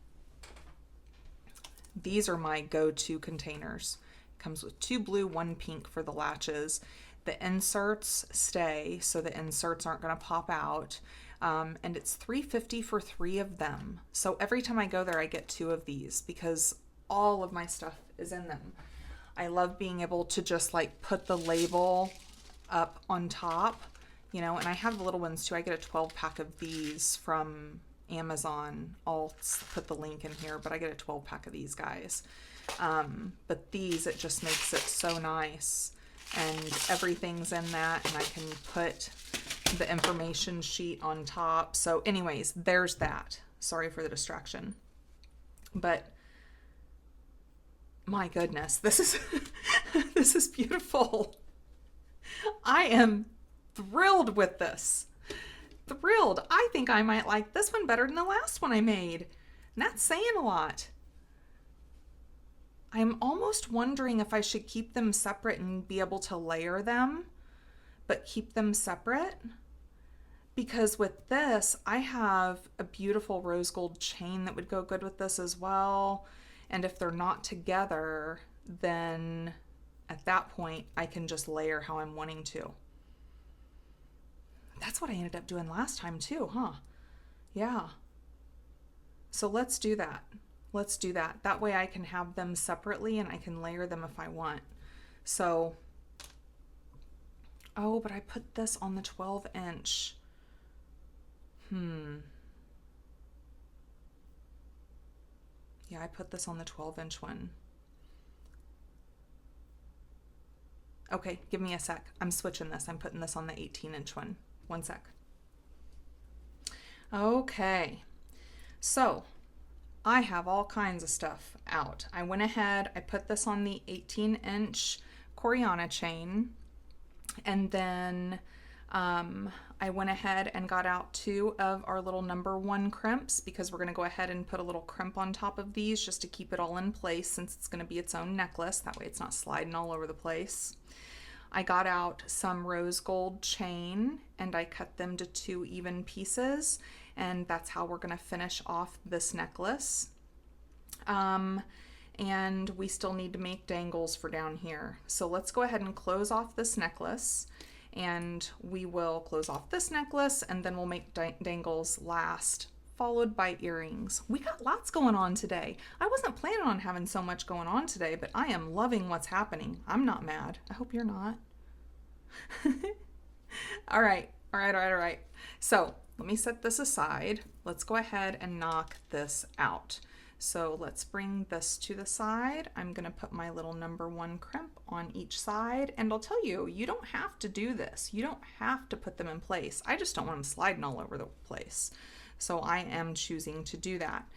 these are my go-to containers. Comes with 2 blue, 1 pink for the latches. The inserts stay, so the inserts aren't going to pop out. And it's $3.50 for 3 of them. So every time I go there, I get 2 of these because all of my stuff is in them. I love being able to just like put the label up on top, you know, and I have the little ones too. I get a 12-pack of these from Amazon. I'll put the link in here, but I get a 12-pack of these guys. But these, it just makes it so nice, and everything's in that, and I can put the information sheet on top. So anyways, there's that. Sorry for the distraction, but my goodness, this is this is beautiful. I am thrilled with this. Thrilled. I think I might like this one better than the last one I made, and that's saying a lot. I'm almost wondering if I should keep them separate and be able to layer them, but keep them separate. Because with this, I have a beautiful rose gold chain that would go good with this as well. And if they're not together, then at that point, I can just layer how I'm wanting to. That's what I ended up doing last time too, huh? Yeah. So let's do that. Let's do that. That way I can have them separately and I can layer them if I want. So, oh, but I put this on the 12-inch. Yeah, I put this on the 12-inch one. Okay, give me a sec. I'm switching this. I'm putting this on the 18-inch one. One sec. Okay, so I have all kinds of stuff out. I went ahead, I put this on the 18-inch Coriana chain, and then I went ahead and got out 2 of our little number 1 crimps, because we're going to go ahead and put a little crimp on top of these just to keep it all in place, since it's going to be its own necklace. That way it's not sliding all over the place. I got out some rose gold chain and I cut them to 2 even pieces, and that's how we're going to finish off this necklace. And we still need to make dangles for down here. So let's go ahead and close off this necklace, and we will close off this necklace, and then we'll make dangles last, followed by earrings. We got lots going on today. I wasn't planning on having so much going on today, but I am loving what's happening. I'm not mad. I hope you're not. All right. So let me set this aside. Let's go ahead and knock this out. So let's bring this to the side. I'm gonna put my little number 1 crimp on each side, and I'll tell you, you don't have to do this. You don't have to put them in place. I just don't want them sliding all over the place. So I am choosing to do that.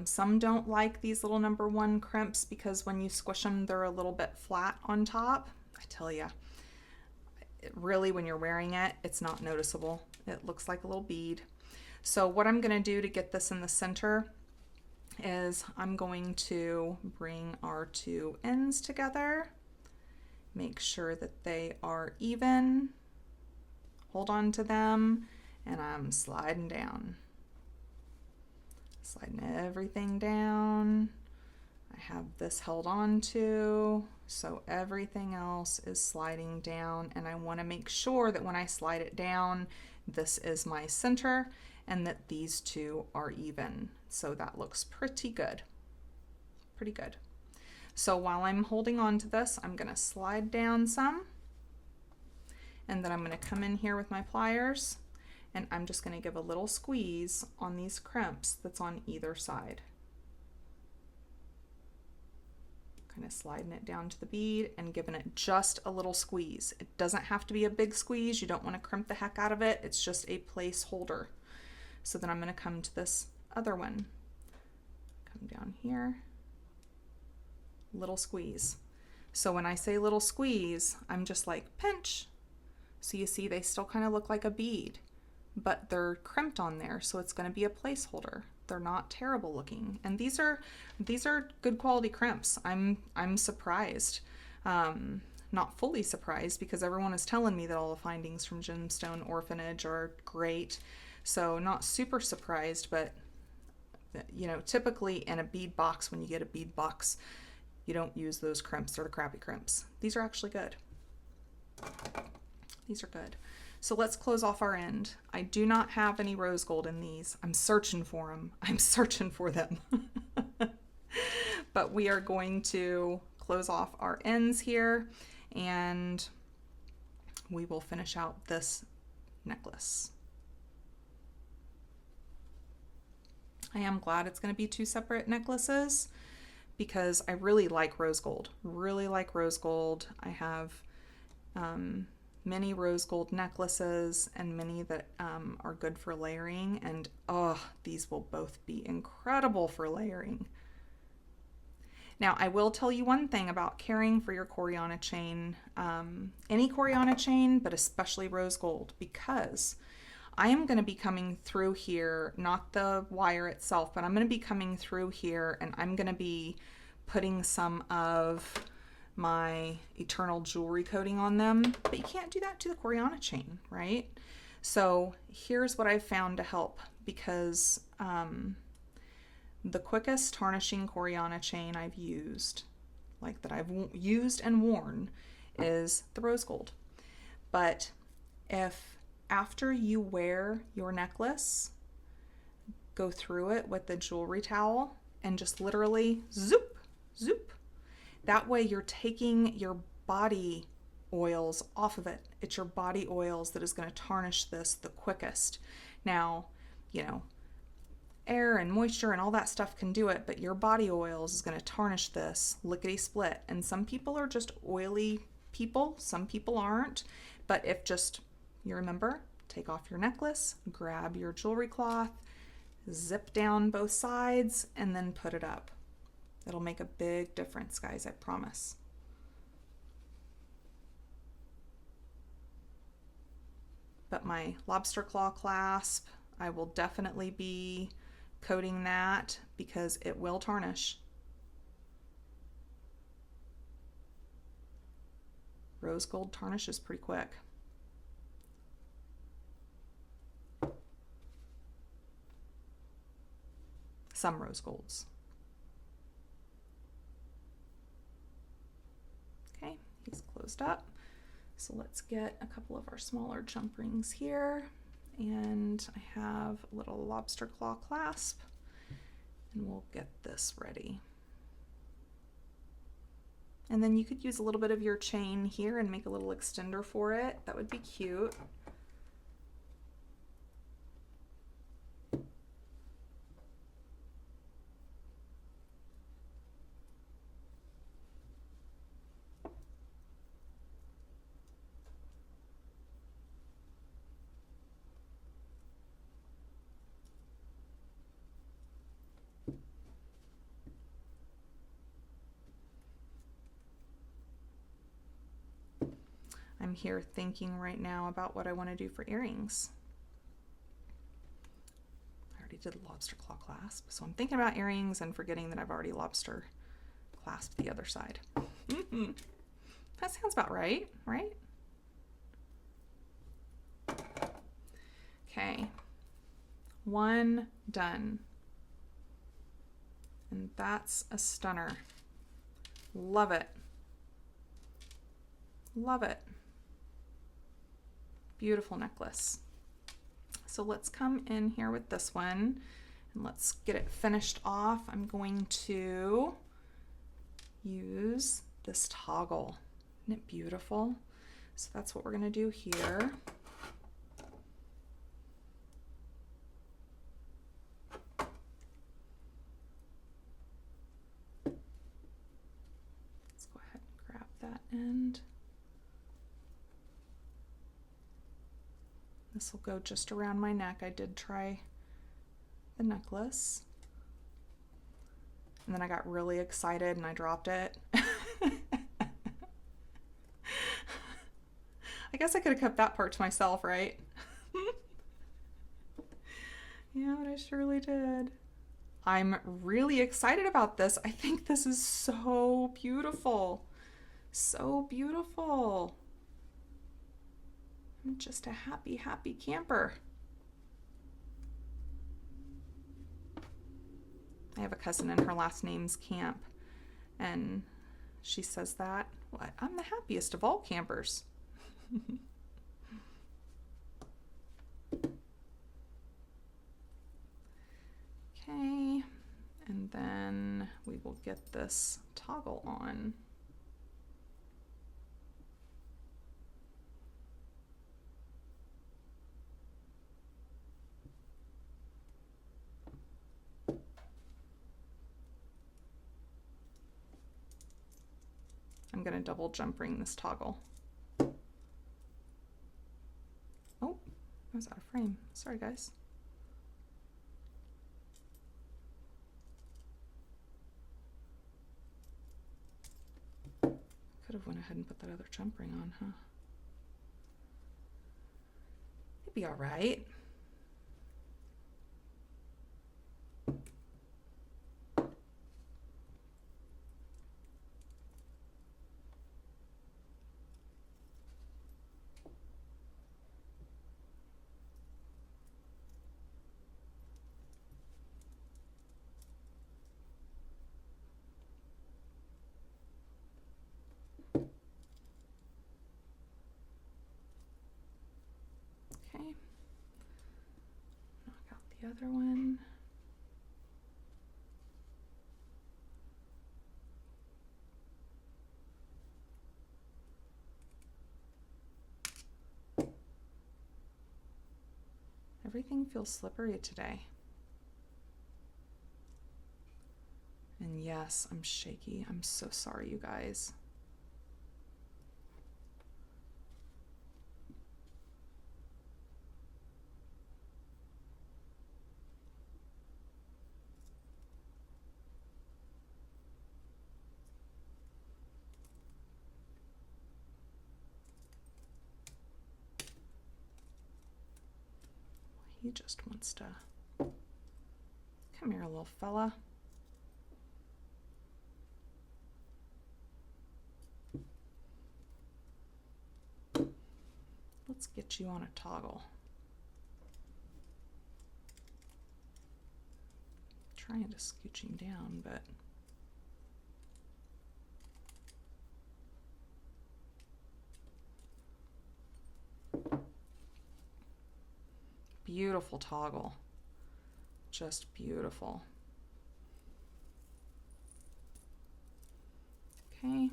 Some don't like these little number 1 crimps because when you squish them, they're a little bit flat on top. I tell you, really, when you're wearing it, it's not noticeable. It looks like a little bead. So what I'm gonna do to get this in the center is I'm going to bring our 2 ends together, make sure that they are even, hold on to them, and I'm sliding down. Sliding everything down. I have this held on to, so everything else is sliding down, and I want to make sure that when I slide it down, this is my center and that these 2 are even. So that looks pretty good. Pretty good. So while I'm holding on to this, I'm going to slide down some, and then I'm going to come in here with my pliers, and I'm just going to give a little squeeze on these crimps that's on either side. Kind of sliding it down to the bead and giving it just a little squeeze. It doesn't have to be a big squeeze. You don't want to crimp the heck out of it. It's just a placeholder. So then I'm going to come to this other one. Come down here. Little squeeze. So when I say little squeeze, I'm just like pinch. So you see they still kind of look like a bead, but they're crimped on there, so it's going to be a placeholder. They're not terrible looking, and these are good quality crimps. I'm surprised, not fully surprised, because everyone is telling me that all the findings from Gemstone Orphanage are great, so not super surprised. But you know, typically in a bead box, when you get a bead box, you don't use those crimps. They're the crappy crimps. These are actually good. These are good. So let's close off our end. I do not have any rose gold in these. I'm searching for them. I'm searching for them. But we are going to close off our ends here, and we will finish out this necklace. I am glad it's going to be 2 separate necklaces because I really like rose gold. Really like rose gold. I have many rose gold necklaces and many that are good for layering, and these will both be incredible for layering. Now I will tell you one thing about caring for your Coriana chain, any Coriana chain, but especially rose gold, because I am going to be coming through here, not the wire itself, but I'm going to be coming through here, and I'm going to be putting some of my eternal jewelry coating on them, but you can't do that to the Coriana chain, right? So here's what I've found to help, because the quickest tarnishing Coriana chain I've used, like that I've used and worn, is the rose gold. But if after you wear your necklace, go through it with the jewelry towel and just literally zoop, zoop. That way you're taking your body oils off of it. It's your body oils that is going to tarnish this the quickest. Now, you know, air and moisture and all that stuff can do it, but your body oils is going to tarnish this lickety split. And some people are just oily people, some people aren't. But if just, you remember, take off your necklace, grab your jewelry cloth, zip down both sides, and then put it up. It'll make a big difference, guys, I promise. But my lobster claw clasp, I will definitely be coating that because it will tarnish. Rose gold tarnishes pretty quick. Some rose golds. Okay, he's closed up. So let's get a couple of our smaller jump rings here. And I have a little lobster claw clasp, and we'll get this ready. And then you could use a little bit of your chain here and make a little extender for it. That would be cute. I'm here thinking right now about what I want to do for earrings. I already did lobster claw clasp, so I'm thinking about earrings and forgetting that I've already lobster clasped the other side. That sounds about right, right? Okay, one done. And that's a stunner. Love it. Love it. Beautiful necklace. So let's come in here with this one and let's get it finished off. I'm going to use this toggle. Isn't it beautiful? So that's what we're going to do here. Let's go ahead and grab that end. This will go just around my neck. I did try the necklace. And then I got really excited and I dropped it. I guess I could have kept that part to myself, right? Yeah, but I surely did. I'm really excited about this. I think this is so beautiful. So beautiful. I'm just a happy, happy camper. I have a cousin and her last name's Camp, and she says that, well, I'm the happiest of all campers. Okay, and then we will get this toggle on. I'm going to double jump ring this toggle. Oh, I was out of frame. Sorry, guys. Could have went ahead and put that other jump ring on, huh? It'd be all right. Okay, knock out the other one. Everything feels slippery today. And yes, I'm shaky. I'm so sorry, you guys. He just wants to come here, little fella. Let's get you on a toggle. Trying to scooch him down, but beautiful toggle. Just beautiful. Okay,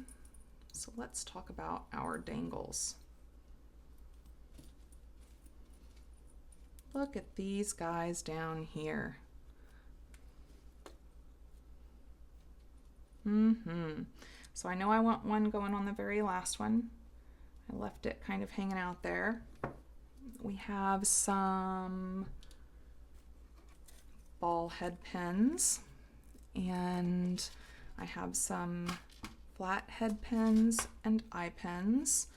so let's talk about our dangles. Look at these guys down here. So I know I want one going on the very last one. I left it kind of hanging out there. We have some ball head pins, and I have some flat head pins and eye pins.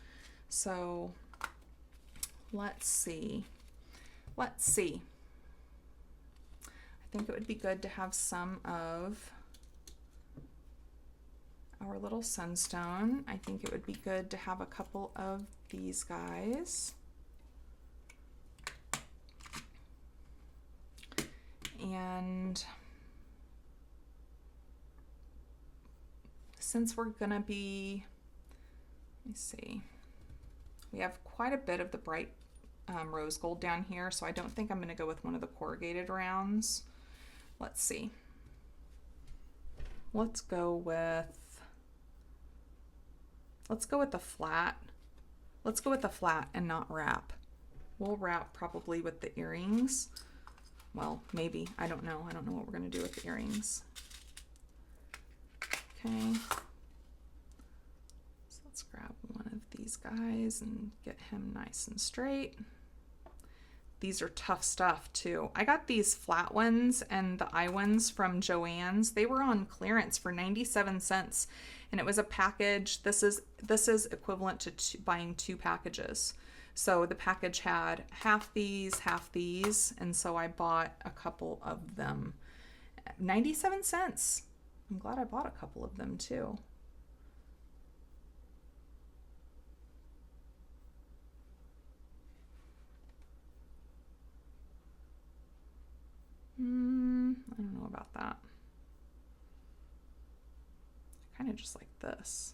So let's see. Let's see. I think it would be good to have some of our little sunstone. I think it would be good to have a couple of these guys. And since we're gonna be, let me see, we have quite a bit of the bright rose gold down here, so I don't think I'm gonna go with one of the corrugated rounds. Let's see. Let's go with the flat. Let's go with the flat and not wrap. We'll wrap probably with the earrings. Well, maybe, I don't know. I don't know what we're gonna do with the earrings. Okay. So let's grab one of these guys and get him nice and straight. These are tough stuff too. I got these flat ones and the eye ones from Joann's. They were on clearance for 97 cents and it was a package. This is equivalent to buying 2 packages. So the package had half these, and so I bought a couple of them. 97 cents. I'm glad I bought a couple of them too. I don't know about that. Kind of just like this.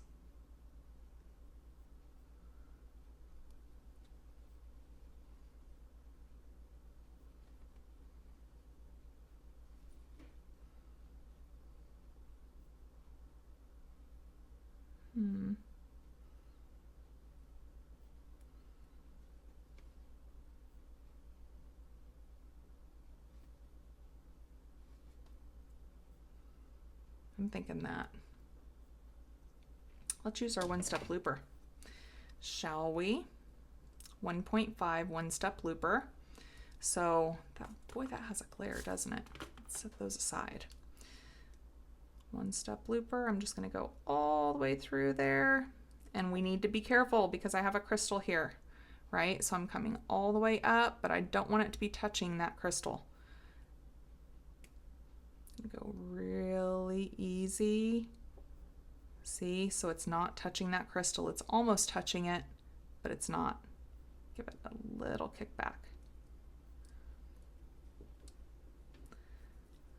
I'm thinking that. Let's use our one-step looper, shall we? 1.5 one-step looper. So that, boy, that has a glare, doesn't it? Let's set those aside. One-step looper. I'm just going to go all the way through there, and we need to be careful because I have a crystal here, right? So I'm coming all the way up, but I don't want it to be touching that crystal. Go really easy. See, so it's not touching that crystal. It's almost touching it, but it's not. Give it a little kickback.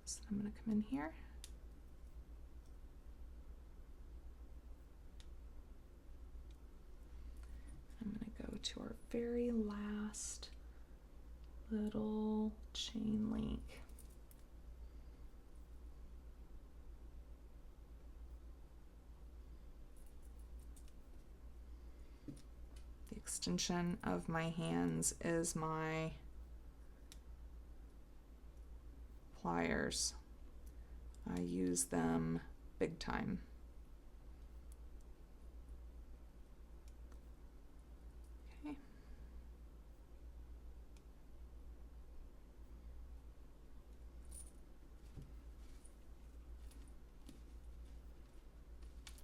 So I'm going to come in here. I'm going to go to our very last little chain link. Extension of my hands is my pliers. I use them big time. Okay.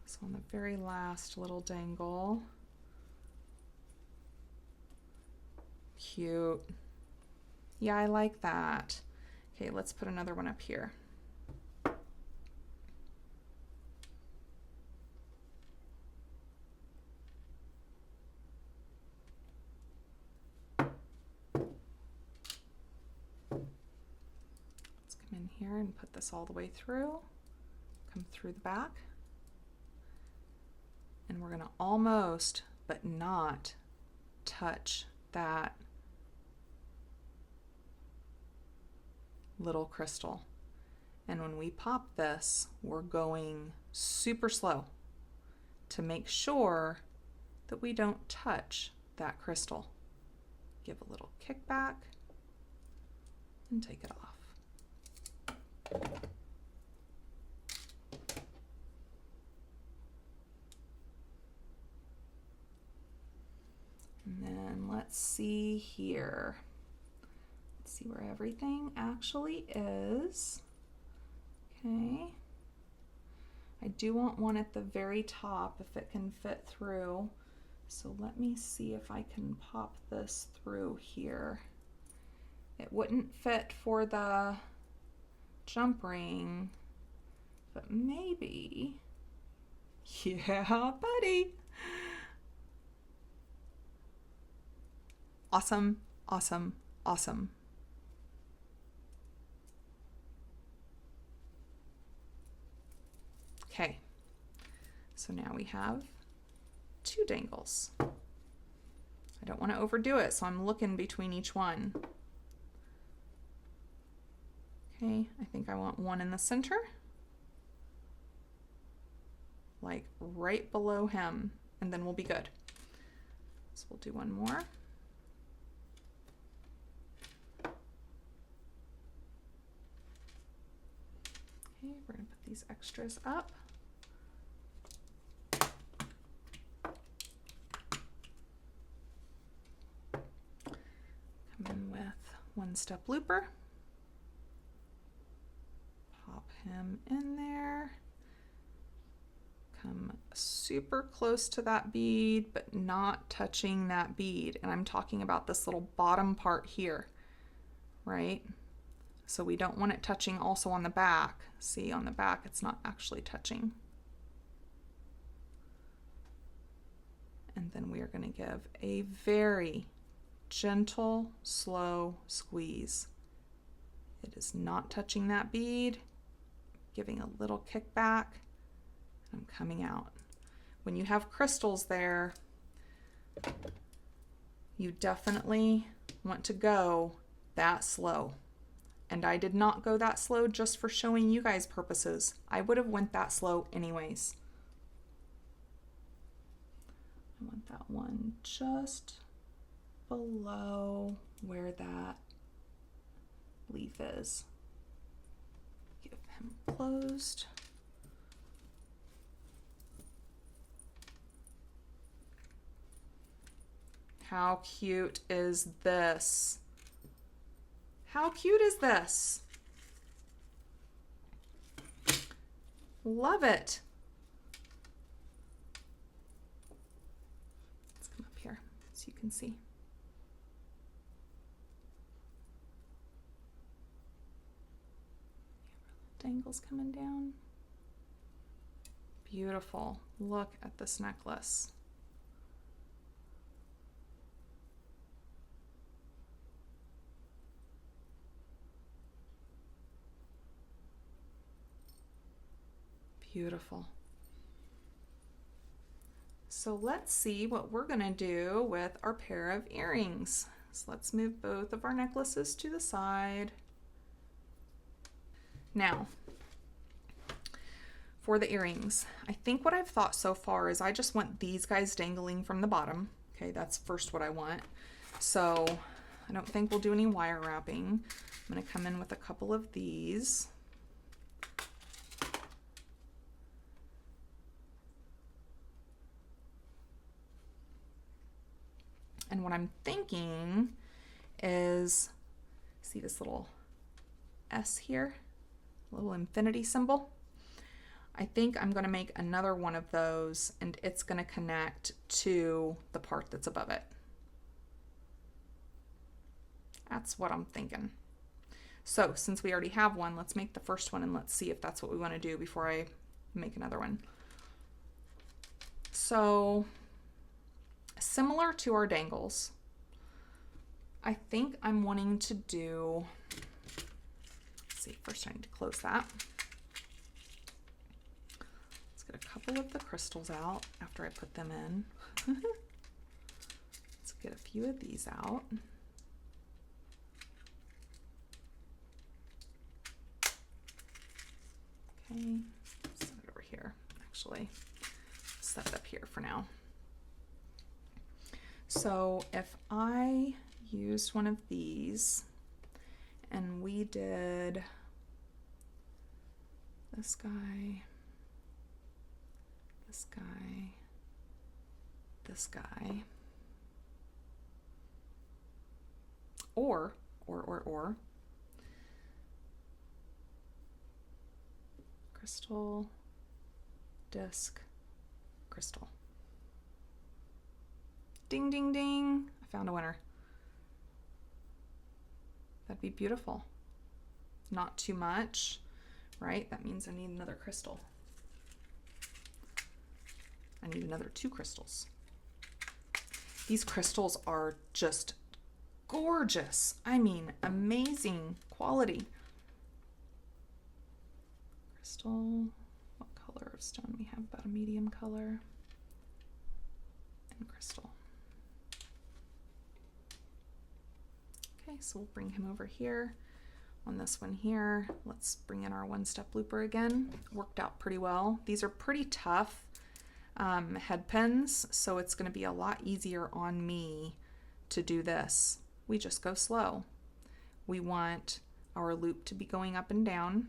So on the very last little dangle, cute. Yeah, I like that. Okay, let's put another one up here. Let's come in here and put this all the way through. Come through the back. And we're gonna almost, but not touch that little crystal. And when we pop this, we're going super slow to make sure that we don't touch that crystal. Give a little kickback and take it off. And then let's see here. Let's see where everything actually is. Okay. I do want one at the very top if it can fit through. So let me see if I can pop this through here. It wouldn't fit for the jump ring, but maybe. Yeah, buddy. Awesome, awesome, awesome. Okay, so now we have 2 dangles. I don't want to overdo it, so I'm looking between each one. Okay, I think I want one in the center, like right below him, and then we'll be good. So we'll do one more. Okay, we're gonna put these extras up. Come in with 1-step looper. Pop him in there. Come super close to that bead, but not touching that bead. And I'm talking about this little bottom part here, right? So we don't want it touching also on the back. See, on the back, it's not actually touching. And then we are going to give a very gentle, slow squeeze. It is not touching that bead, giving a little kickback. I'm coming out. When you have crystals there, you definitely want to go that slow. And I did not go that slow just for showing you guys purposes. I would have went that slow anyways. I want that one just below where that leaf is. Give him closed. How cute is this? How cute is this? Love it. Let's come up here so you can see. Dangles coming down. Beautiful. Look at this necklace. Beautiful. So let's see what we're going to do with our pair of earrings. So let's move both of our necklaces to the side. Now, for the earrings, I think what I've thought so far is I just want these guys dangling from the bottom. Okay, that's first what I want. So I don't think we'll do any wire wrapping. I'm going to come in with a couple of these. And what I'm thinking is, see this little S here, little infinity symbol? I think I'm going to make another one of those, and it's going to connect to the part that's above it. That's what I'm thinking. So since we already have one, let's make the first one and let's see if that's what we want to do before I make another one. So similar to our dangles, I think I'm wanting to do, let's see, first I need to close that. Let's get a couple of the crystals out after I put them in. Let's get a few of these out. Okay, set it over here. Actually, set it up here for now. So if I used one of these and we did this guy, this guy, this guy, or crystal, disc, crystal. Ding, ding, ding. I found a winner. That'd be beautiful. Not too much, right? That means I need another crystal. I need another 2 crystals. These crystals are just gorgeous. I mean, amazing quality. Crystal, what color of stone we have? About a medium color. And crystal. Okay, so we'll bring him over here. On this one here, let's bring in our 1-step looper again. Worked out pretty well. These are pretty tough head pins, so it's going to be a lot easier on me to do this. We just go slow. We want our loop to be going up and down.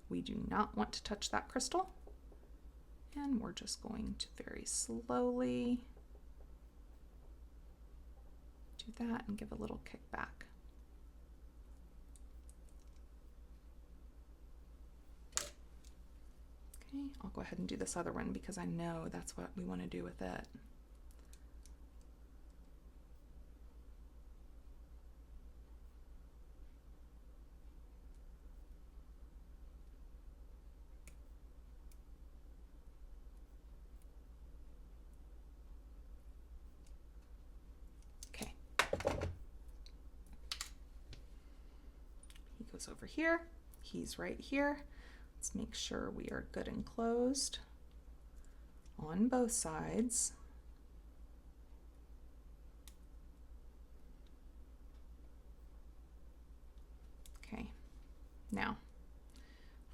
We do not want to touch that crystal, and we're just going to very slowly do that and give a little kick back. Okay, I'll go ahead and do this other one because I know that's what we want to do with it. Okay. He goes over here. He's right here. Let's make sure we are good and closed on both sides. Okay, now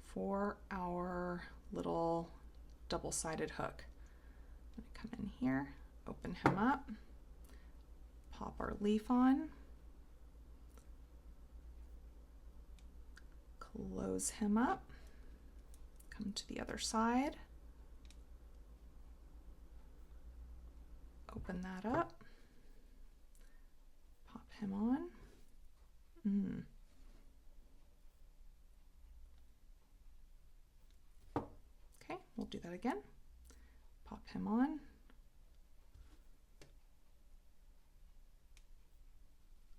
for our little double-sided hook, I'm going to come in here, open him up, pop our leaf on, close him up, come to the other side, open that up, pop him on. Okay, we'll do that again. Pop him on.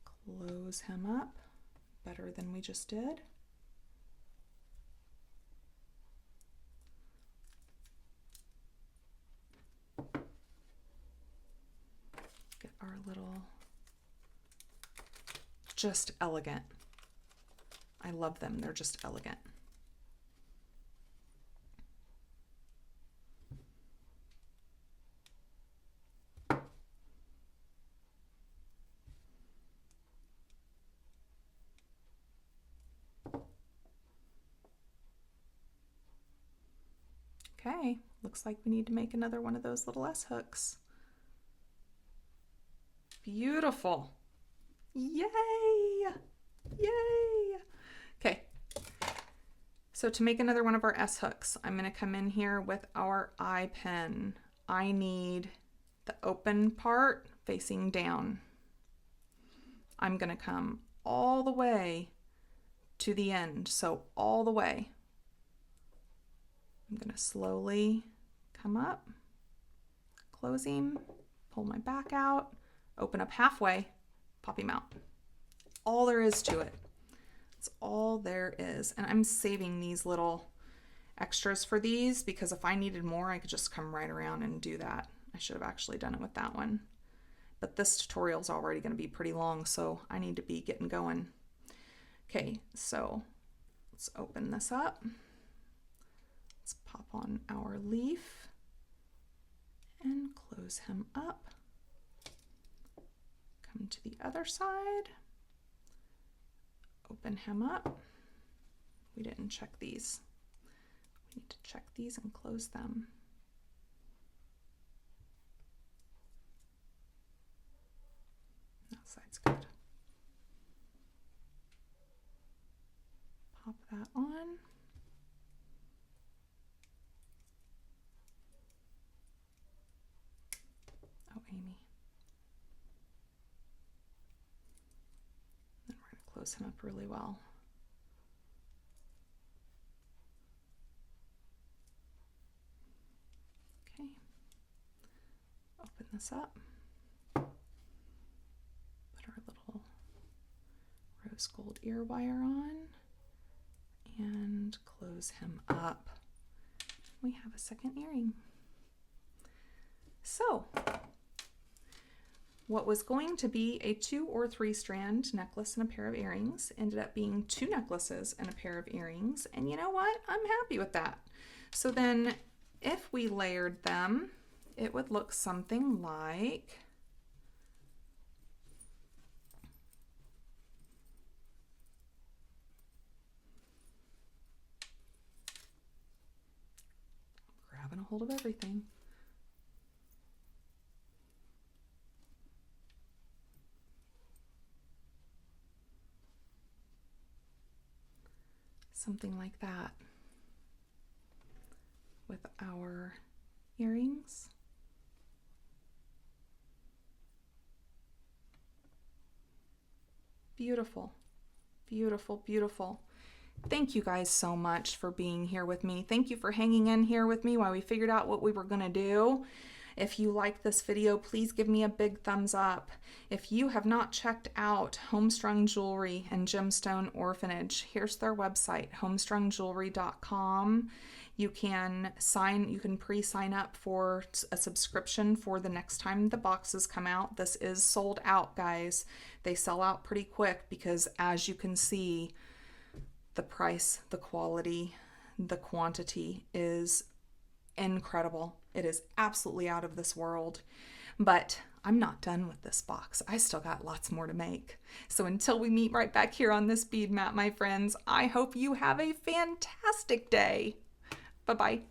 Close him up better than we just did. Get our little, just elegant. I love them, they're just elegant. Okay, looks like we need to make another one of those little S hooks. Beautiful. Yay! Yay! Okay, so to make another one of our S hooks, I'm going to come in here with our eye pin. I need the open part facing down. I'm going to come all the way to the end, so all the way. I'm going to slowly come up, close him, pull my back out, open up halfway, pop him out. All there is to it. That's all there is. And I'm saving these little extras for these because if I needed more, I could just come right around and do that. I should have actually done it with that one. But this tutorial is already going to be pretty long, so I need to be getting going. Okay, so let's open this up. Let's pop on our leaf and close him up. Come to the other side, open him up. We didn't check these. We need to check these and close them. That side's good. Pop that on. Oh, Amy. Then we're going to close him up really well. Okay. Open this up. rose gold ear wire on and close him up. We have a second earring. So what was going to be a 2 or 3 strand necklace and a pair of earrings ended up being 2 necklaces and a pair of earrings. And you know what? I'm happy with that. So then if we layered them, it would look something like grabbing a hold of everything. Something like that with our earrings. Beautiful, beautiful, beautiful. Thank you guys so much for being here with me. Thank you for hanging in here with me while we figured out what we were gonna do. If you like this video, please give me a big thumbs up. If you have not checked out Homestrung Jewelry and Gemstone Orphanage, here's their website, homestrungjewelry.com. You can pre-sign up for a subscription for the next time the boxes come out. This is sold out, guys. They sell out pretty quick because, as you can see, the price, the quality, the quantity is incredible. It is absolutely out of this world. But I'm not done with this box. I still got lots more to make. So until we meet right back here on this bead mat, my friends, I hope you have a fantastic day. Bye-bye.